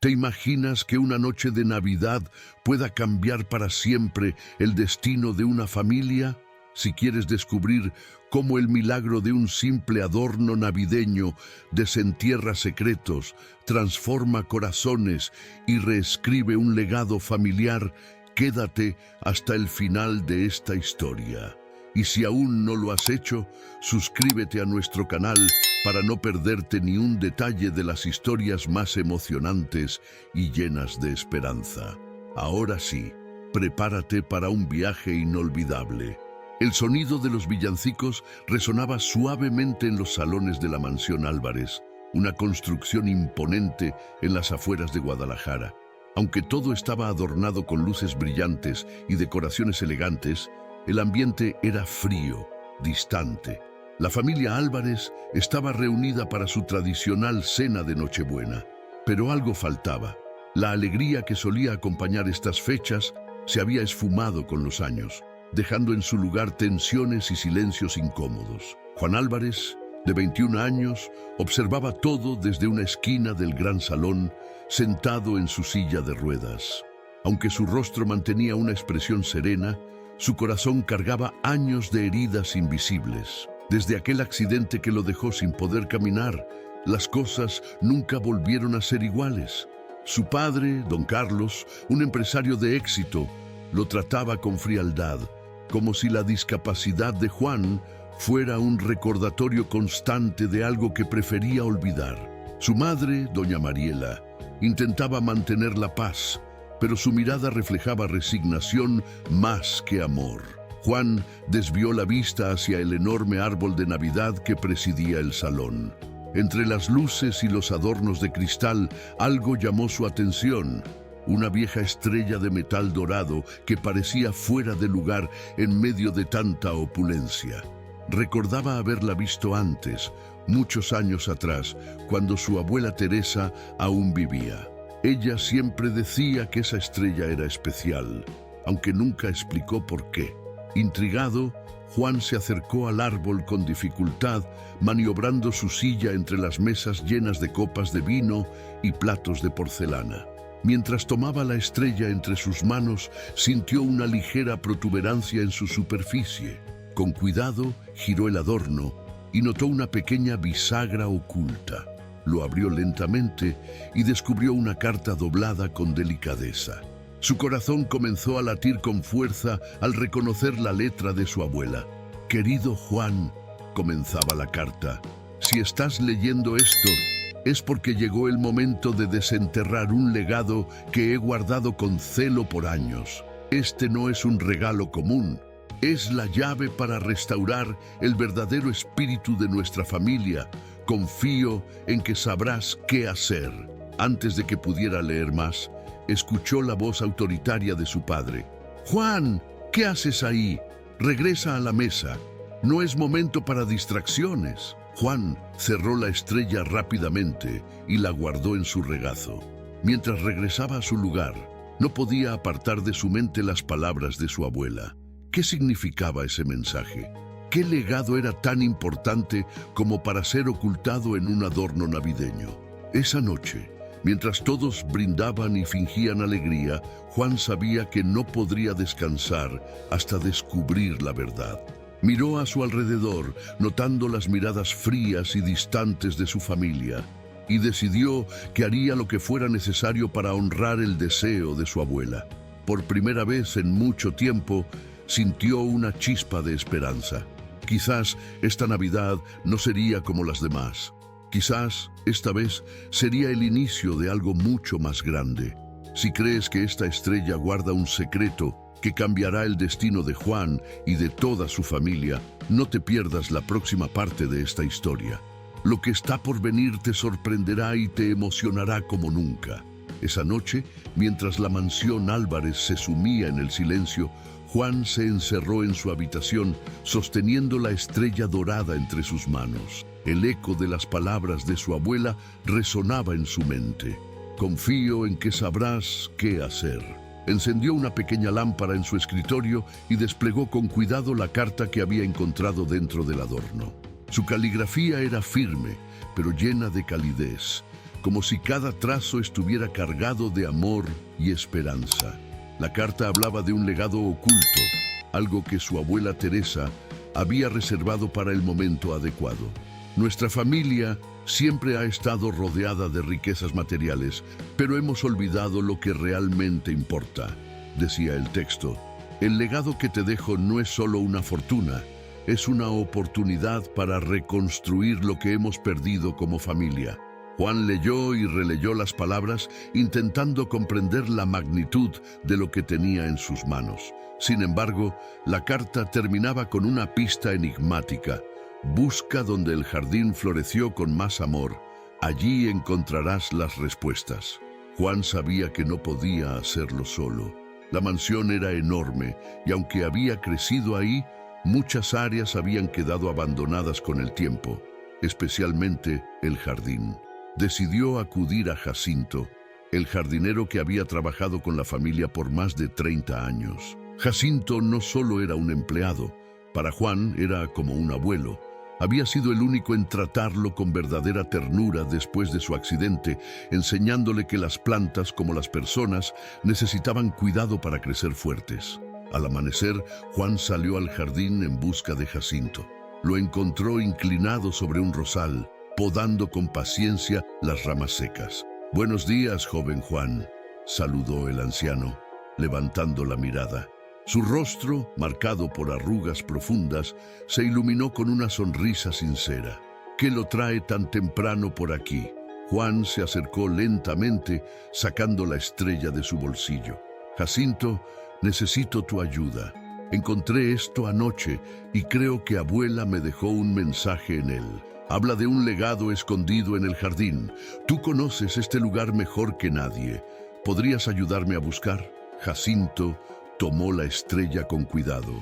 ¿Te imaginas que una noche de Navidad pueda cambiar para siempre el destino de una familia? Si quieres descubrir cómo el milagro de un simple adorno navideño desentierra secretos, transforma corazones y reescribe un legado familiar, quédate hasta el final de esta historia. Y si aún no lo has hecho, suscríbete a nuestro canal para no perderte ni un detalle de las historias más emocionantes y llenas de esperanza. Ahora sí, prepárate para un viaje inolvidable. El sonido de los villancicos resonaba suavemente en los salones de la mansión Álvarez, una construcción imponente en las afueras de Guadalajara. Aunque todo estaba adornado con luces brillantes y decoraciones elegantes, el ambiente era frío, distante. La familia Álvarez estaba reunida para su tradicional cena de Nochebuena, pero algo faltaba. La alegría que solía acompañar estas fechas se había esfumado con los años, dejando en su lugar tensiones y silencios incómodos. Juan Álvarez, de 21 años, observaba todo desde una esquina del gran salón, sentado en su silla de ruedas. Aunque su rostro mantenía una expresión serena, su corazón cargaba años de heridas invisibles. Desde aquel accidente que lo dejó sin poder caminar, las cosas nunca volvieron a ser iguales. Su padre, don Carlos, un empresario de éxito, lo trataba con frialdad, como si la discapacidad de Juan fuera un recordatorio constante de algo que prefería olvidar. Su madre, doña Mariela, intentaba mantener la paz, pero su mirada reflejaba resignación más que amor. Juan desvió la vista hacia el enorme árbol de Navidad que presidía el salón. Entre las luces y los adornos de cristal, algo llamó su atención. Una vieja estrella de metal dorado que parecía fuera de lugar en medio de tanta opulencia. Recordaba haberla visto antes, muchos años atrás, cuando su abuela Teresa aún vivía. Ella siempre decía que esa estrella era especial, aunque nunca explicó por qué. Intrigado, Juan se acercó al árbol con dificultad, maniobrando su silla entre las mesas llenas de copas de vino y platos de porcelana. Mientras tomaba la estrella entre sus manos, sintió una ligera protuberancia en su superficie. Con cuidado, giró el adorno y notó una pequeña bisagra oculta. Lo abrió lentamente y descubrió una carta doblada con delicadeza. Su corazón comenzó a latir con fuerza al reconocer la letra de su abuela. «Querido Juan», comenzaba la carta, «si estás leyendo esto, es porque llegó el momento de desenterrar un legado que he guardado con celo por años. Este no es un regalo común, es la llave para restaurar el verdadero espíritu de nuestra familia. Confío en que sabrás qué hacer». Antes de que pudiera leer más, escuchó la voz autoritaria de su padre. «Juan, ¿qué haces ahí? Regresa a la mesa. No es momento para distracciones». Juan cerró la estrella rápidamente y la guardó en su regazo. Mientras regresaba a su lugar, no podía apartar de su mente las palabras de su abuela. ¿Qué significaba ese mensaje? ¿Qué legado era tan importante como para ser ocultado en un adorno navideño? Esa noche, mientras todos brindaban y fingían alegría, Juan sabía que no podría descansar hasta descubrir la verdad. Miró a su alrededor, notando las miradas frías y distantes de su familia, y decidió que haría lo que fuera necesario para honrar el deseo de su abuela. Por primera vez en mucho tiempo, sintió una chispa de esperanza. Quizás esta Navidad no sería como las demás. Quizás esta vez sería el inicio de algo mucho más grande. Si crees que esta estrella guarda un secreto que cambiará el destino de Juan y de toda su familia, no te pierdas la próxima parte de esta historia. Lo que está por venir te sorprenderá y te emocionará como nunca. Esa noche, mientras la mansión Álvarez se sumía en el silencio, Juan se encerró en su habitación, sosteniendo la estrella dorada entre sus manos. El eco de las palabras de su abuela resonaba en su mente. «Confío en que sabrás qué hacer». Encendió una pequeña lámpara en su escritorio y desplegó con cuidado la carta que había encontrado dentro del adorno. Su caligrafía era firme, pero llena de calidez. como si cada trazo estuviera cargado de amor y esperanza. La carta hablaba de un legado oculto, algo que su abuela Teresa había reservado para el momento adecuado. Nuestra familia siempre ha estado rodeada de riquezas materiales, pero hemos olvidado lo que realmente importa, decía el texto. El legado que te dejo no es solo una fortuna, es una oportunidad para reconstruir lo que hemos perdido como familia. Juan leyó y releyó las palabras, intentando comprender la magnitud de lo que tenía en sus manos. Sin embargo, la carta terminaba con una pista enigmática. Busca donde el jardín floreció con más amor. Allí encontrarás las respuestas. Juan sabía que no podía hacerlo solo. La mansión era enorme y aunque había crecido ahí, muchas áreas habían quedado abandonadas con el tiempo, especialmente el jardín. Decidió acudir a Jacinto, el jardinero que había trabajado con la familia por más de 30 años. Jacinto no solo era un empleado, para Juan era como un abuelo. Había sido el único en tratarlo con verdadera ternura después de su accidente, enseñándole que las plantas, como las personas, necesitaban cuidado para crecer fuertes. Al amanecer, Juan salió al jardín en busca de Jacinto. Lo encontró inclinado sobre un rosal, podando con paciencia las ramas secas. «Buenos días, joven Juan», saludó el anciano, levantando la mirada. Su rostro, marcado por arrugas profundas, se iluminó con una sonrisa sincera. «¿Qué lo trae tan temprano por aquí?». Juan se acercó lentamente, sacando la estrella de su bolsillo. «Jacinto, necesito tu ayuda. Encontré esto anoche y creo que abuela me dejó un mensaje en él. Habla de un legado escondido en el jardín. Tú conoces este lugar mejor que nadie. ¿Podrías ayudarme a buscar?». Jacinto tomó la estrella con cuidado,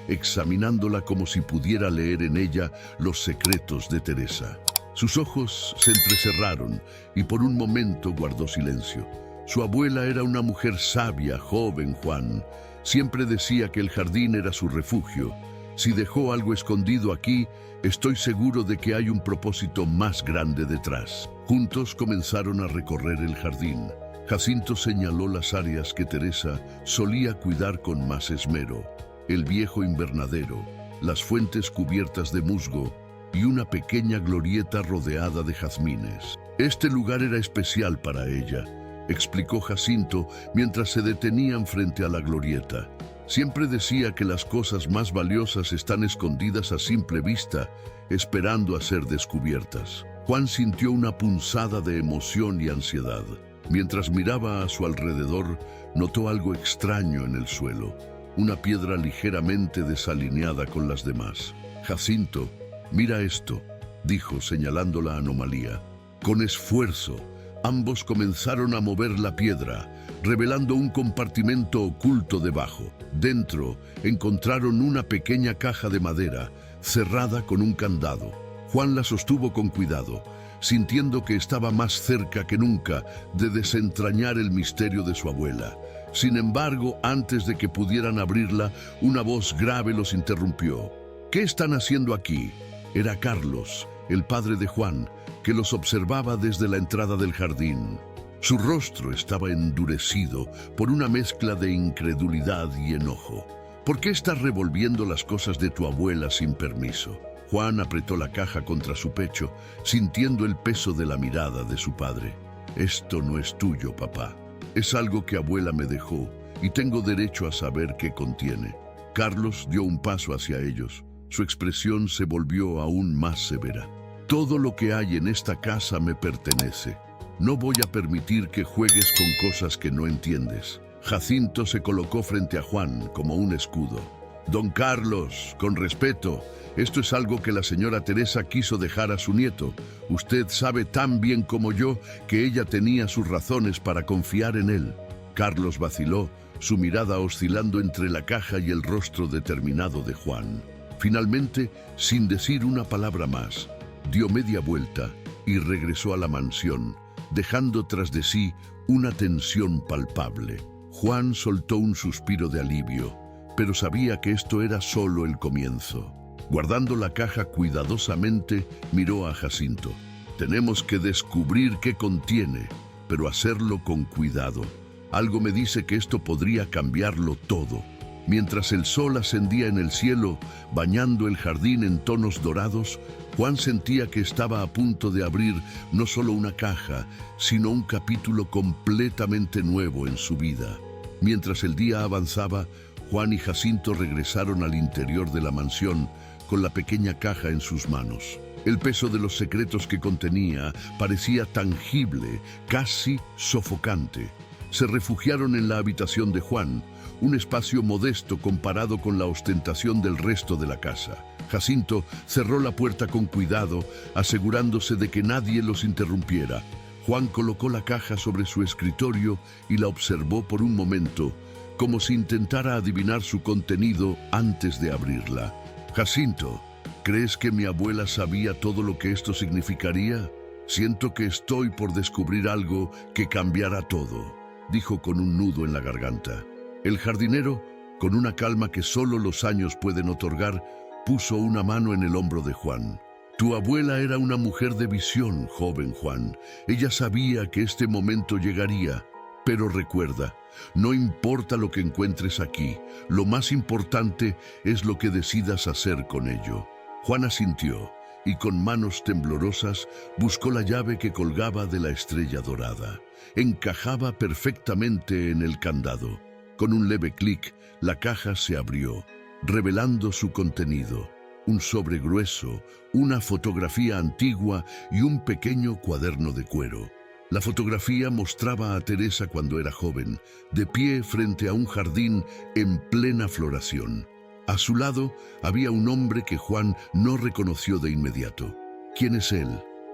examinándola como si pudiera leer en ella los secretos de Teresa. Sus ojos se entrecerraron y por un momento guardó silencio. Su abuela era una mujer sabia, joven Juan. Siempre decía que el jardín era su refugio. Si dejó algo escondido aquí, estoy seguro de que hay un propósito más grande detrás. Juntos comenzaron a recorrer el jardín. Jacinto señaló las áreas que Teresa solía cuidar con más esmero: el viejo invernadero, las fuentes cubiertas de musgo y una pequeña glorieta rodeada de jazmines. Este lugar era especial para ella, explicó Jacinto mientras se detenían frente a la glorieta. Siempre decía que las cosas más valiosas están escondidas a simple vista, esperando a ser descubiertas. Juan sintió una punzada de emoción y ansiedad. Mientras miraba a su alrededor, notó algo extraño en el suelo, una piedra ligeramente desalineada con las demás. «Jacinto, mira esto», dijo señalando la anomalía. Con esfuerzo, ambos comenzaron a mover la piedra, revelando un compartimento oculto debajo. Dentro encontraron una pequeña caja de madera, cerrada con un candado. Juan la sostuvo con cuidado, sintiendo que estaba más cerca que nunca de desentrañar el misterio de su abuela. Sin embargo, antes de que pudieran abrirla, una voz grave los interrumpió. «¿Qué están haciendo aquí?». Era Carlos, el padre de Juan, que los observaba desde la entrada del jardín. Su rostro estaba endurecido por una mezcla de incredulidad y enojo. «¿Por qué estás revolviendo las cosas de tu abuela sin permiso?». Juan apretó la caja contra su pecho, sintiendo el peso de la mirada de su padre. «Esto no es tuyo, papá. Es algo que abuela me dejó y tengo derecho a saber qué contiene». Carlos dio un paso hacia ellos. Su expresión se volvió aún más severa. «Todo lo que hay en esta casa me pertenece. No voy a permitir que juegues con cosas que no entiendes». Jacinto se colocó frente a Juan como un escudo. «Don Carlos, con respeto, esto es algo que la señora Teresa quiso dejar a su nieto. Usted sabe tan bien como yo que ella tenía sus razones para confiar en él». Carlos vaciló, su mirada oscilando entre la caja y el rostro determinado de Juan. Finalmente, sin decir una palabra más, dio media vuelta y regresó a la mansión, dejando tras de sí una tensión palpable. Juan soltó un suspiro de alivio, pero sabía que esto era solo el comienzo. Guardando la caja cuidadosamente, miró a Jacinto. Tenemos que descubrir qué contiene, pero hacerlo con cuidado. Algo me dice que esto podría cambiarlo todo. Mientras el sol ascendía en el cielo, bañando el jardín en tonos dorados, Juan sentía que estaba a punto de abrir no solo una caja, sino un capítulo completamente nuevo en su vida. Mientras el día avanzaba, Juan y Jacinto regresaron al interior de la mansión con la pequeña caja en sus manos. El peso de los secretos que contenía parecía tangible, casi sofocante. Se refugiaron en la habitación de Juan, un espacio modesto comparado con la ostentación del resto de la casa. Jacinto cerró la puerta con cuidado, asegurándose de que nadie los interrumpiera. Juan colocó la caja sobre su escritorio y la observó por un momento, como si intentara adivinar su contenido antes de abrirla. Jacinto, ¿crees que mi abuela sabía todo lo que esto significaría? Siento que estoy por descubrir algo que cambiará todo, dijo con un nudo en la garganta. El jardinero, con una calma que solo los años pueden otorgar, puso una mano en el hombro de Juan. Tu abuela era una mujer de visión, joven Juan. Ella sabía que este momento llegaría. Pero recuerda, no importa lo que encuentres aquí, lo más importante es lo que decidas hacer con ello. Juan asintió y con manos temblorosas buscó la llave que colgaba de la estrella dorada. Encajaba perfectamente en el candado. Con un leve clic, la caja se abrió, revelando su contenido. Un sobre grueso, una fotografía antigua y un pequeño cuaderno de cuero. La fotografía mostraba a Teresa cuando era joven, de pie frente a un jardín en plena floración. A su lado había un hombre que Juan no reconoció de inmediato. ¿Quién es él?,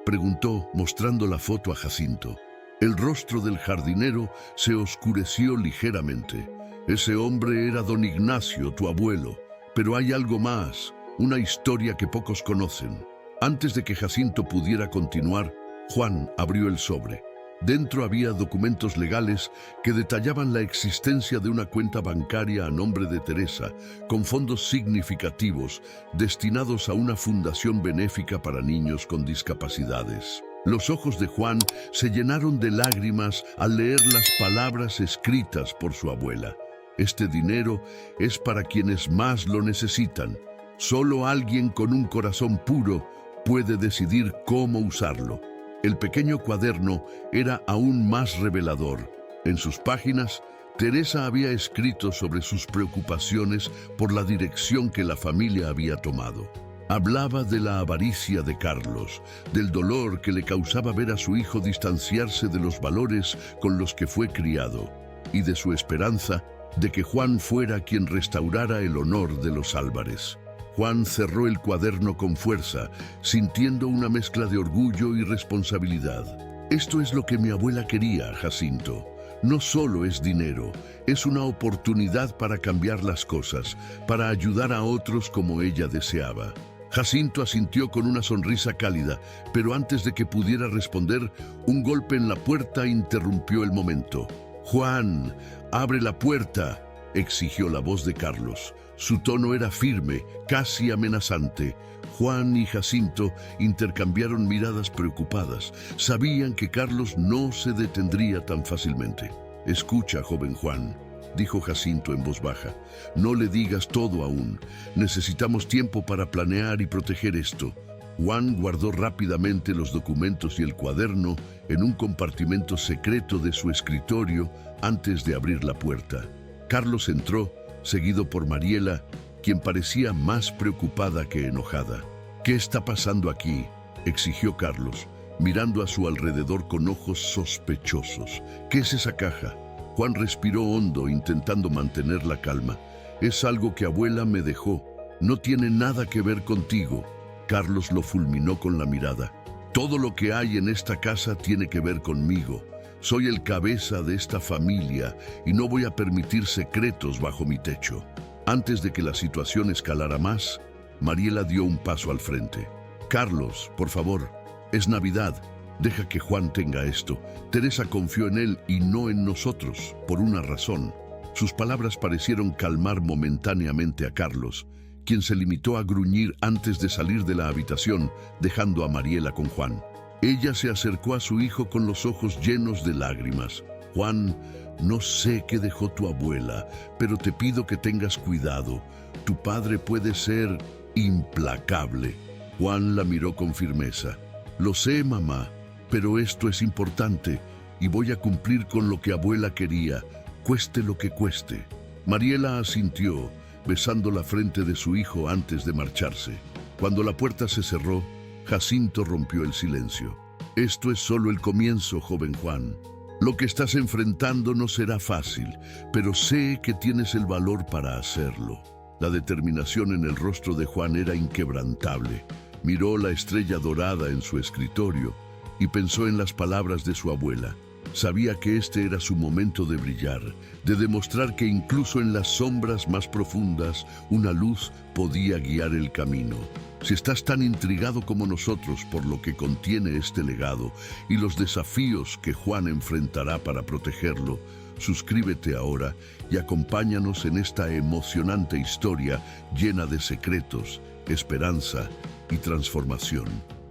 preguntó, mostrando la foto a Jacinto. El rostro del jardinero se oscureció ligeramente. Ese hombre era don Ignacio, tu abuelo. Pero hay algo más, una historia que pocos conocen. Antes de que Jacinto pudiera continuar, Juan abrió el sobre. Dentro había documentos legales que detallaban la existencia de una cuenta bancaria a nombre de Teresa, con fondos significativos destinados a una fundación benéfica para niños con discapacidades. Los ojos de Juan se llenaron de lágrimas al leer las palabras escritas por su abuela. Este dinero es para quienes más lo necesitan. Solo alguien con un corazón puro puede decidir cómo usarlo. El pequeño cuaderno era aún más revelador. En sus páginas, Teresa había escrito sobre sus preocupaciones por la dirección que la familia había tomado. Hablaba de la avaricia de Carlos, del dolor que le causaba ver a su hijo distanciarse de los valores con los que fue criado, y de su esperanza de que Juan fuera quien restaurara el honor de los Álvarez. Juan cerró el cuaderno con fuerza, sintiendo una mezcla de orgullo y responsabilidad. Esto es lo que mi abuela quería, Jacinto. No solo es dinero, es una oportunidad para cambiar las cosas, para ayudar a otros como ella deseaba. Jacinto asintió con una sonrisa cálida, pero antes de que pudiera responder, un golpe en la puerta interrumpió el momento. «Juan, abre la puerta», exigió la voz de Carlos. Su tono era firme, casi amenazante. Juan y Jacinto intercambiaron miradas preocupadas. Sabían que Carlos no se detendría tan fácilmente. «Escucha, joven Juan», dijo Jacinto en voz baja. «No le digas todo aún. Necesitamos tiempo para planear y proteger esto». Juan guardó rápidamente los documentos y el cuaderno en un compartimento secreto de su escritorio antes de abrir la puerta. Carlos entró, seguido por Mariela, quien parecía más preocupada que enojada. «¿Qué está pasando aquí?», exigió Carlos, mirando a su alrededor con ojos sospechosos. «¿Qué es esa caja?». Juan respiró hondo, intentando mantener la calma. «Es algo que abuela me dejó. No tiene nada que ver contigo». Carlos lo fulminó con la mirada. «Todo lo que hay en esta casa tiene que ver conmigo. Soy el cabeza de esta familia y no voy a permitir secretos bajo mi techo». Antes de que la situación escalara más, Mariela dio un paso al frente. «Carlos, por favor, es Navidad. Deja que Juan tenga esto. Teresa confió en él y no en nosotros, por una razón». Sus palabras parecieron calmar momentáneamente a Carlos, quien se limitó a gruñir antes de salir de la habitación, dejando a Mariela con Juan. Ella se acercó a su hijo con los ojos llenos de lágrimas. Juan, no sé qué dejó tu abuela, pero te pido que tengas cuidado. Tu padre puede ser implacable. Juan la miró con firmeza. Lo sé, mamá, pero esto es importante y voy a cumplir con lo que abuela quería, cueste lo que cueste. Mariela asintió, besando la frente de su hijo antes de marcharse. Cuando la puerta se cerró, Jacinto rompió el silencio. Esto es solo el comienzo, joven Juan. Lo que estás enfrentando no será fácil, pero sé que tienes el valor para hacerlo. La determinación en el rostro de Juan era inquebrantable. Miró la estrella dorada en su escritorio y pensó en las palabras de su abuela. Sabía que este era su momento de brillar, de demostrar que incluso en las sombras más profundas, una luz podía guiar el camino. Si estás tan intrigado como nosotros por lo que contiene este legado y los desafíos que Juan enfrentará para protegerlo, suscríbete ahora y acompáñanos en esta emocionante historia llena de secretos, esperanza y transformación.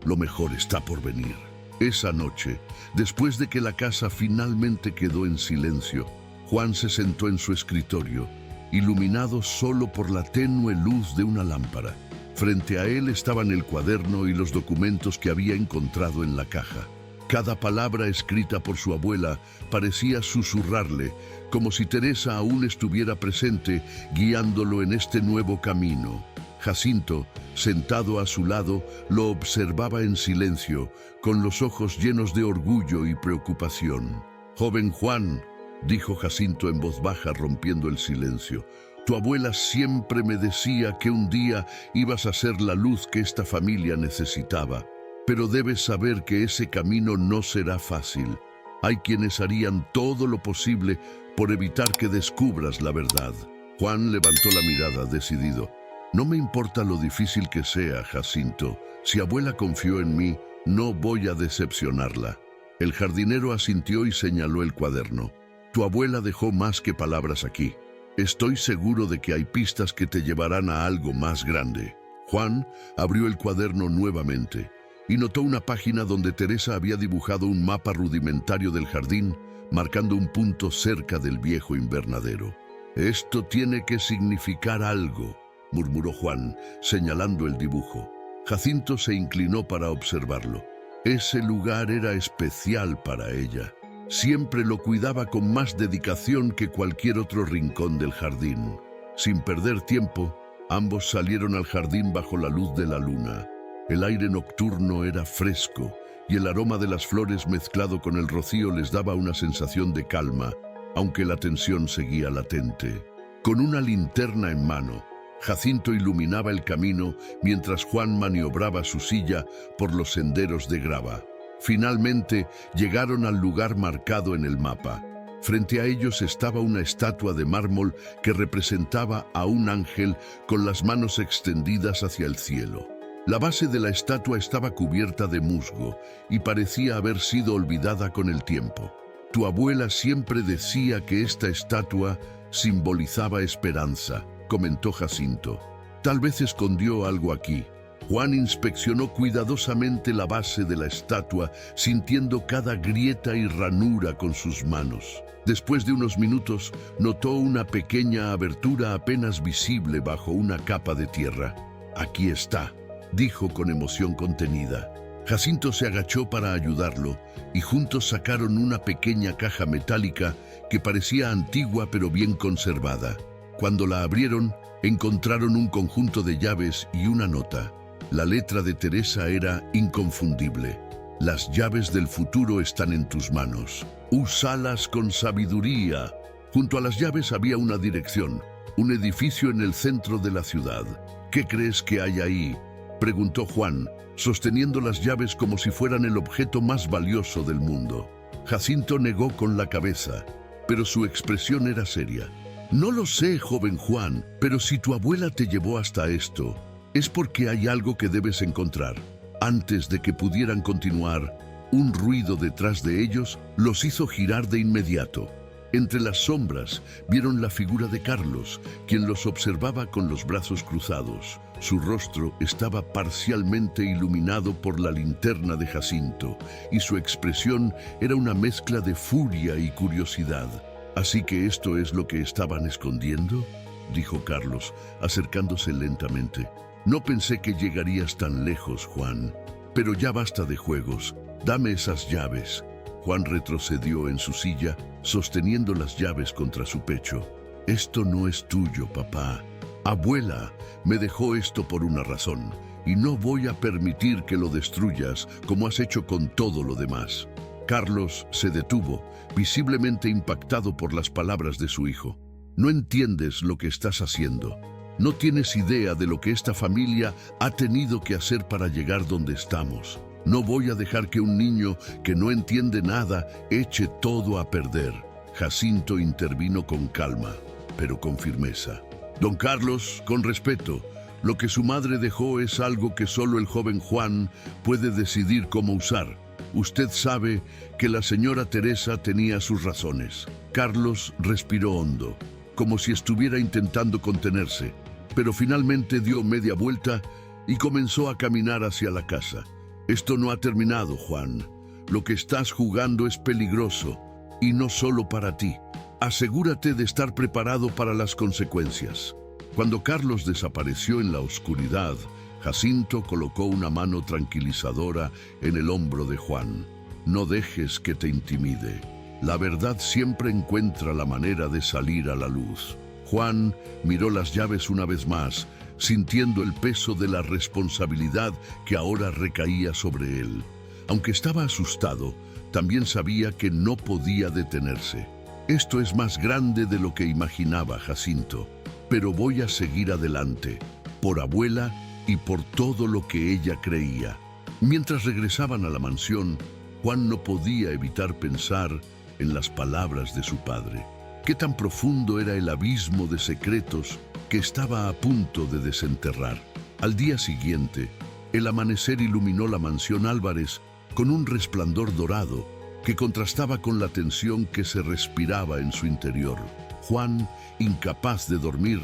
Lo mejor está por venir. Esa noche, después de que la casa finalmente quedó en silencio, Juan se sentó en su escritorio, iluminado solo por la tenue luz de una lámpara. Frente a él estaban el cuaderno y los documentos que había encontrado en la caja. Cada palabra escrita por su abuela parecía susurrarle, como si Teresa aún estuviera presente, guiándolo en este nuevo camino. Jacinto, sentado a su lado, lo observaba en silencio, con los ojos llenos de orgullo y preocupación. «Joven Juan», dijo Jacinto en voz baja, rompiendo el silencio, «tu abuela siempre me decía que un día ibas a ser la luz que esta familia necesitaba. Pero debes saber que ese camino no será fácil. Hay quienes harían todo lo posible por evitar que descubras la verdad». Juan levantó la mirada decidido. «No me importa lo difícil que sea, Jacinto. Si abuela confió en mí, no voy a decepcionarla». El jardinero asintió y señaló el cuaderno. «Tu abuela dejó más que palabras aquí. Estoy seguro de que hay pistas que te llevarán a algo más grande». Juan abrió el cuaderno nuevamente y notó una página donde Teresa había dibujado un mapa rudimentario del jardín, marcando un punto cerca del viejo invernadero. «Esto tiene que significar algo», murmuró Juan, señalando el dibujo. Jacinto se inclinó para observarlo. Ese lugar era especial para ella. Siempre lo cuidaba con más dedicación que cualquier otro rincón del jardín. Sin perder tiempo, ambos salieron al jardín bajo la luz de la luna. El aire nocturno era fresco y el aroma de las flores mezclado con el rocío les daba una sensación de calma, aunque la tensión seguía latente. Con una linterna en mano, Jacinto iluminaba el camino mientras Juan maniobraba su silla por los senderos de grava. Finalmente llegaron al lugar marcado en el mapa. Frente a ellos estaba una estatua de mármol que representaba a un ángel con las manos extendidas hacia el cielo. La base de la estatua estaba cubierta de musgo y parecía haber sido olvidada con el tiempo. Tu abuela siempre decía que esta estatua simbolizaba esperanza, comentó Jacinto. Tal vez escondió algo aquí. Juan inspeccionó cuidadosamente la base de la estatua, sintiendo cada grieta y ranura con sus manos. Después de unos minutos, notó una pequeña abertura apenas visible bajo una capa de tierra. «Aquí está», dijo con emoción contenida. Jacinto se agachó para ayudarlo y juntos sacaron una pequeña caja metálica que parecía antigua pero bien conservada. Cuando la abrieron, encontraron un conjunto de llaves y una nota. La letra de Teresa era inconfundible. «Las llaves del futuro están en tus manos. Úsalas con sabiduría». Junto a las llaves había una dirección, un edificio en el centro de la ciudad. «¿Qué crees que hay ahí?», preguntó Juan, sosteniendo las llaves como si fueran el objeto más valioso del mundo. Jacinto negó con la cabeza, pero su expresión era seria. «No lo sé, joven Juan, pero si tu abuela te llevó hasta esto, es porque hay algo que debes encontrar». Antes de que pudieran continuar, un ruido detrás de ellos los hizo girar de inmediato. Entre las sombras vieron la figura de Carlos, quien los observaba con los brazos cruzados. Su rostro estaba parcialmente iluminado por la linterna de Jacinto y su expresión era una mezcla de furia y curiosidad. «¿Así que esto es lo que estaban escondiendo?», dijo Carlos, acercándose lentamente. «No pensé que llegarías tan lejos, Juan. Pero ya basta de juegos. Dame esas llaves». Juan retrocedió en su silla, sosteniendo las llaves contra su pecho. «Esto no es tuyo, papá. Abuela me dejó esto por una razón, y no voy a permitir que lo destruyas como has hecho con todo lo demás». Carlos se detuvo, visiblemente impactado por las palabras de su hijo. «No entiendes lo que estás haciendo. No tienes idea de lo que esta familia ha tenido que hacer para llegar donde estamos. No voy a dejar que un niño que no entiende nada eche todo a perder». Jacinto intervino con calma, pero con firmeza. «Don Carlos, con respeto, lo que su madre dejó es algo que solo el joven Juan puede decidir cómo usar. Usted sabe que la señora Teresa tenía sus razones». Carlos respiró hondo, como si estuviera intentando contenerse, pero finalmente dio media vuelta y comenzó a caminar hacia la casa. «Esto no ha terminado, Juan. Lo que estás jugando es peligroso, y no solo para ti. Asegúrate de estar preparado para las consecuencias». Cuando Carlos desapareció en la oscuridad, Jacinto colocó una mano tranquilizadora en el hombro de Juan. «No dejes que te intimide. La verdad siempre encuentra la manera de salir a la luz». Juan miró las llaves una vez más, sintiendo el peso de la responsabilidad que ahora recaía sobre él. Aunque estaba asustado, también sabía que no podía detenerse. «Esto es más grande de lo que imaginaba, Jacinto, pero voy a seguir adelante, por abuela y por todo lo que ella creía». Mientras regresaban a la mansión, Juan no podía evitar pensar en las palabras de su padre. Qué tan profundo era el abismo de secretos que estaba a punto de desenterrar. Al día siguiente, el amanecer iluminó la mansión Álvarez con un resplandor dorado que contrastaba con la tensión que se respiraba en su interior. Juan, incapaz de dormir,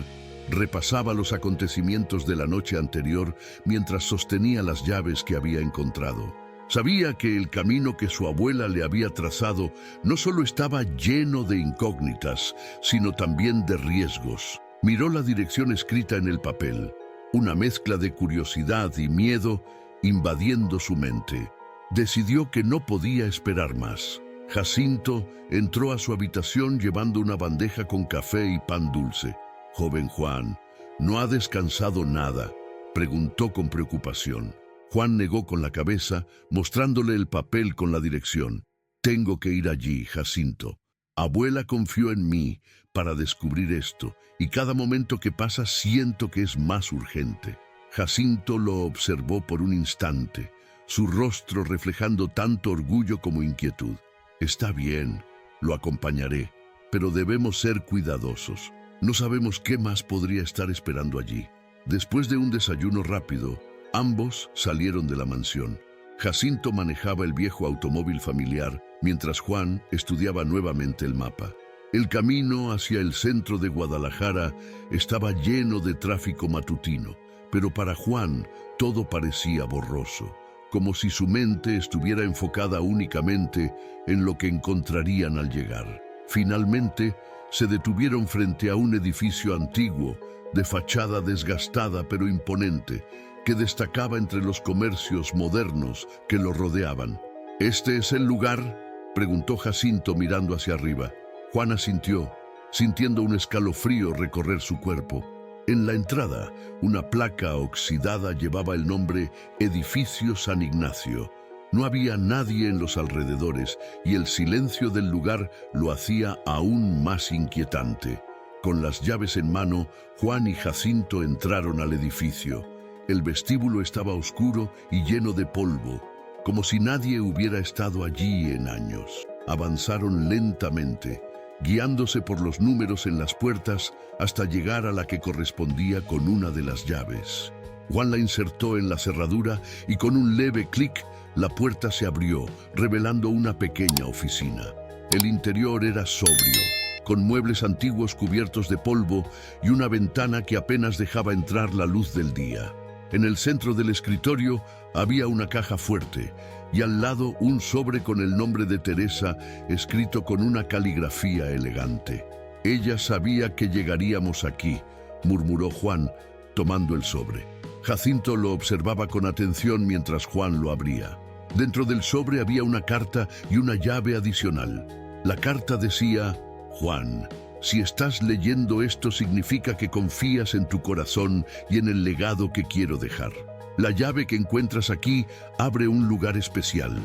repasaba los acontecimientos de la noche anterior mientras sostenía las llaves que había encontrado. Sabía que el camino que su abuela le había trazado no solo estaba lleno de incógnitas, sino también de riesgos. Miró la dirección escrita en el papel, una mezcla de curiosidad y miedo invadiendo su mente. Decidió que no podía esperar más. Jacinto entró a su habitación llevando una bandeja con café y pan dulce. «Joven Juan, ¿no ha descansado nada?», preguntó con preocupación. Juan negó con la cabeza, mostrándole el papel con la dirección. «Tengo que ir allí, Jacinto. Abuela confió en mí para descubrir esto, y cada momento que pasa siento que es más urgente». Jacinto lo observó por un instante, su rostro reflejando tanto orgullo como inquietud. «Está bien, lo acompañaré, pero debemos ser cuidadosos. No sabemos qué más podría estar esperando allí». Después de un desayuno rápido, ambos salieron de la mansión. Jacinto manejaba el viejo automóvil familiar, mientras Juan estudiaba nuevamente el mapa. El camino hacia el centro de Guadalajara estaba lleno de tráfico matutino, pero para Juan todo parecía borroso, como si su mente estuviera enfocada únicamente en lo que encontrarían al llegar. Finalmente, se detuvieron frente a un edificio antiguo, de fachada desgastada pero imponente, que destacaba entre los comercios modernos que lo rodeaban. «¿Este es el lugar?», preguntó Jacinto mirando hacia arriba. Juan asintió, sintiendo un escalofrío recorrer su cuerpo. En la entrada, una placa oxidada llevaba el nombre Edificio San Ignacio. No había nadie en los alrededores y el silencio del lugar lo hacía aún más inquietante. Con las llaves en mano, Juan y Jacinto entraron al edificio. El vestíbulo estaba oscuro y lleno de polvo, como si nadie hubiera estado allí en años. Avanzaron lentamente, guiándose por los números en las puertas hasta llegar a la que correspondía con una de las llaves. Juan la insertó en la cerradura y con un leve clic, la puerta se abrió, revelando una pequeña oficina. El interior era sobrio. con muebles antiguos cubiertos de polvo y una ventana que apenas dejaba entrar la luz del día. En el centro del escritorio había una caja fuerte y al lado un sobre con el nombre de Teresa escrito con una caligrafía elegante. «Ella sabía que llegaríamos aquí», murmuró Juan, tomando el sobre. Jacinto lo observaba con atención mientras Juan lo abría. Dentro del sobre había una carta y una llave adicional. La carta decía: «Juan, si estás leyendo esto significa que confías en tu corazón y en el legado que quiero dejar. La llave que encuentras aquí abre un lugar especial,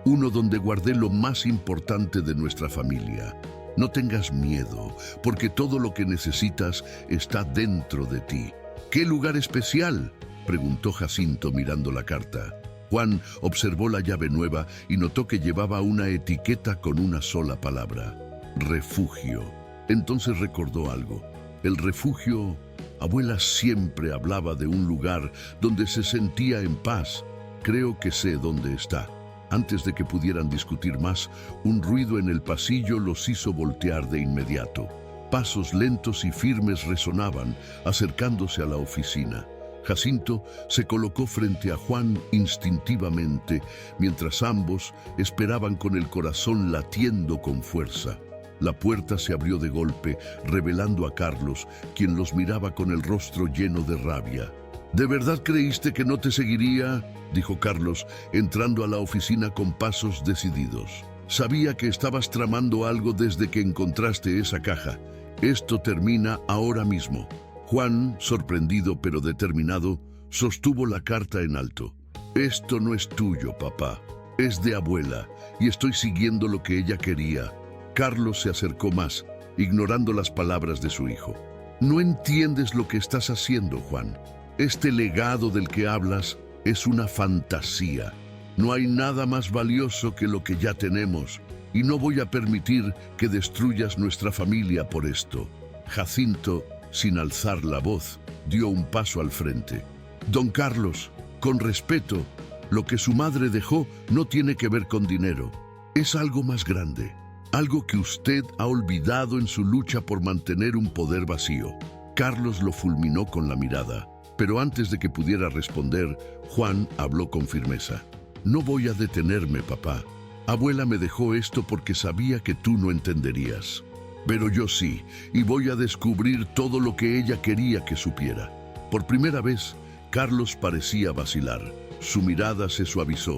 uno donde guardé lo más importante de nuestra familia. No tengas miedo, porque todo lo que necesitas está dentro de ti». «¿Qué lugar especial?», preguntó Jacinto mirando la carta. Juan observó la llave nueva y notó que llevaba una etiqueta con una sola palabra: refugio. Entonces recordó algo. El refugio, abuela siempre hablaba de un lugar donde se sentía en paz. Creo que sé dónde está. Antes de que pudieran discutir más, un ruido en el pasillo los hizo voltear de inmediato. Pasos lentos y firmes resonaban, acercándose a la oficina. Jacinto se colocó frente a Juan instintivamente, mientras ambos esperaban con el corazón latiendo con fuerza. La puerta se abrió de golpe, revelando a Carlos, quien los miraba con el rostro lleno de rabia. «¿De verdad creíste que no te seguiría?», dijo Carlos, entrando a la oficina con pasos decididos. «Sabía que estabas tramando algo desde que encontraste esa caja. Esto termina ahora mismo». Juan, sorprendido pero determinado, sostuvo la carta en alto. «Esto no es tuyo, papá. Es de abuela, y estoy siguiendo lo que ella quería». Carlos se acercó más, ignorando las palabras de su hijo. «No entiendes lo que estás haciendo, Juan. Este legado del que hablas es una fantasía. No hay nada más valioso que lo que ya tenemos, y no voy a permitir que destruyas nuestra familia por esto». Jacinto, sin alzar la voz, dio un paso al frente. «Don Carlos, con respeto, lo que su madre dejó no tiene que ver con dinero. Es algo más grande, algo que usted ha olvidado en su lucha por mantener un poder vacío». Carlos lo fulminó con la mirada, pero antes de que pudiera responder, Juan habló con firmeza. «No voy a detenerme, papá. Abuela me dejó esto porque sabía que tú no entenderías. Pero yo sí, y voy a descubrir todo lo que ella quería que supiera». Por primera vez, Carlos parecía vacilar. Su mirada se suavizó,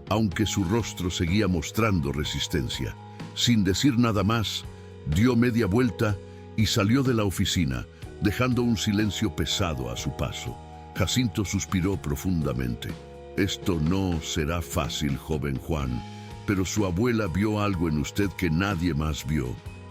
aunque su rostro seguía mostrando resistencia. Sin decir nada más, dio media vuelta y salió de la oficina, dejando un silencio pesado a su paso. Jacinto suspiró profundamente. «Esto no será fácil, joven Juan, pero su abuela vio algo en usted que nadie más vio.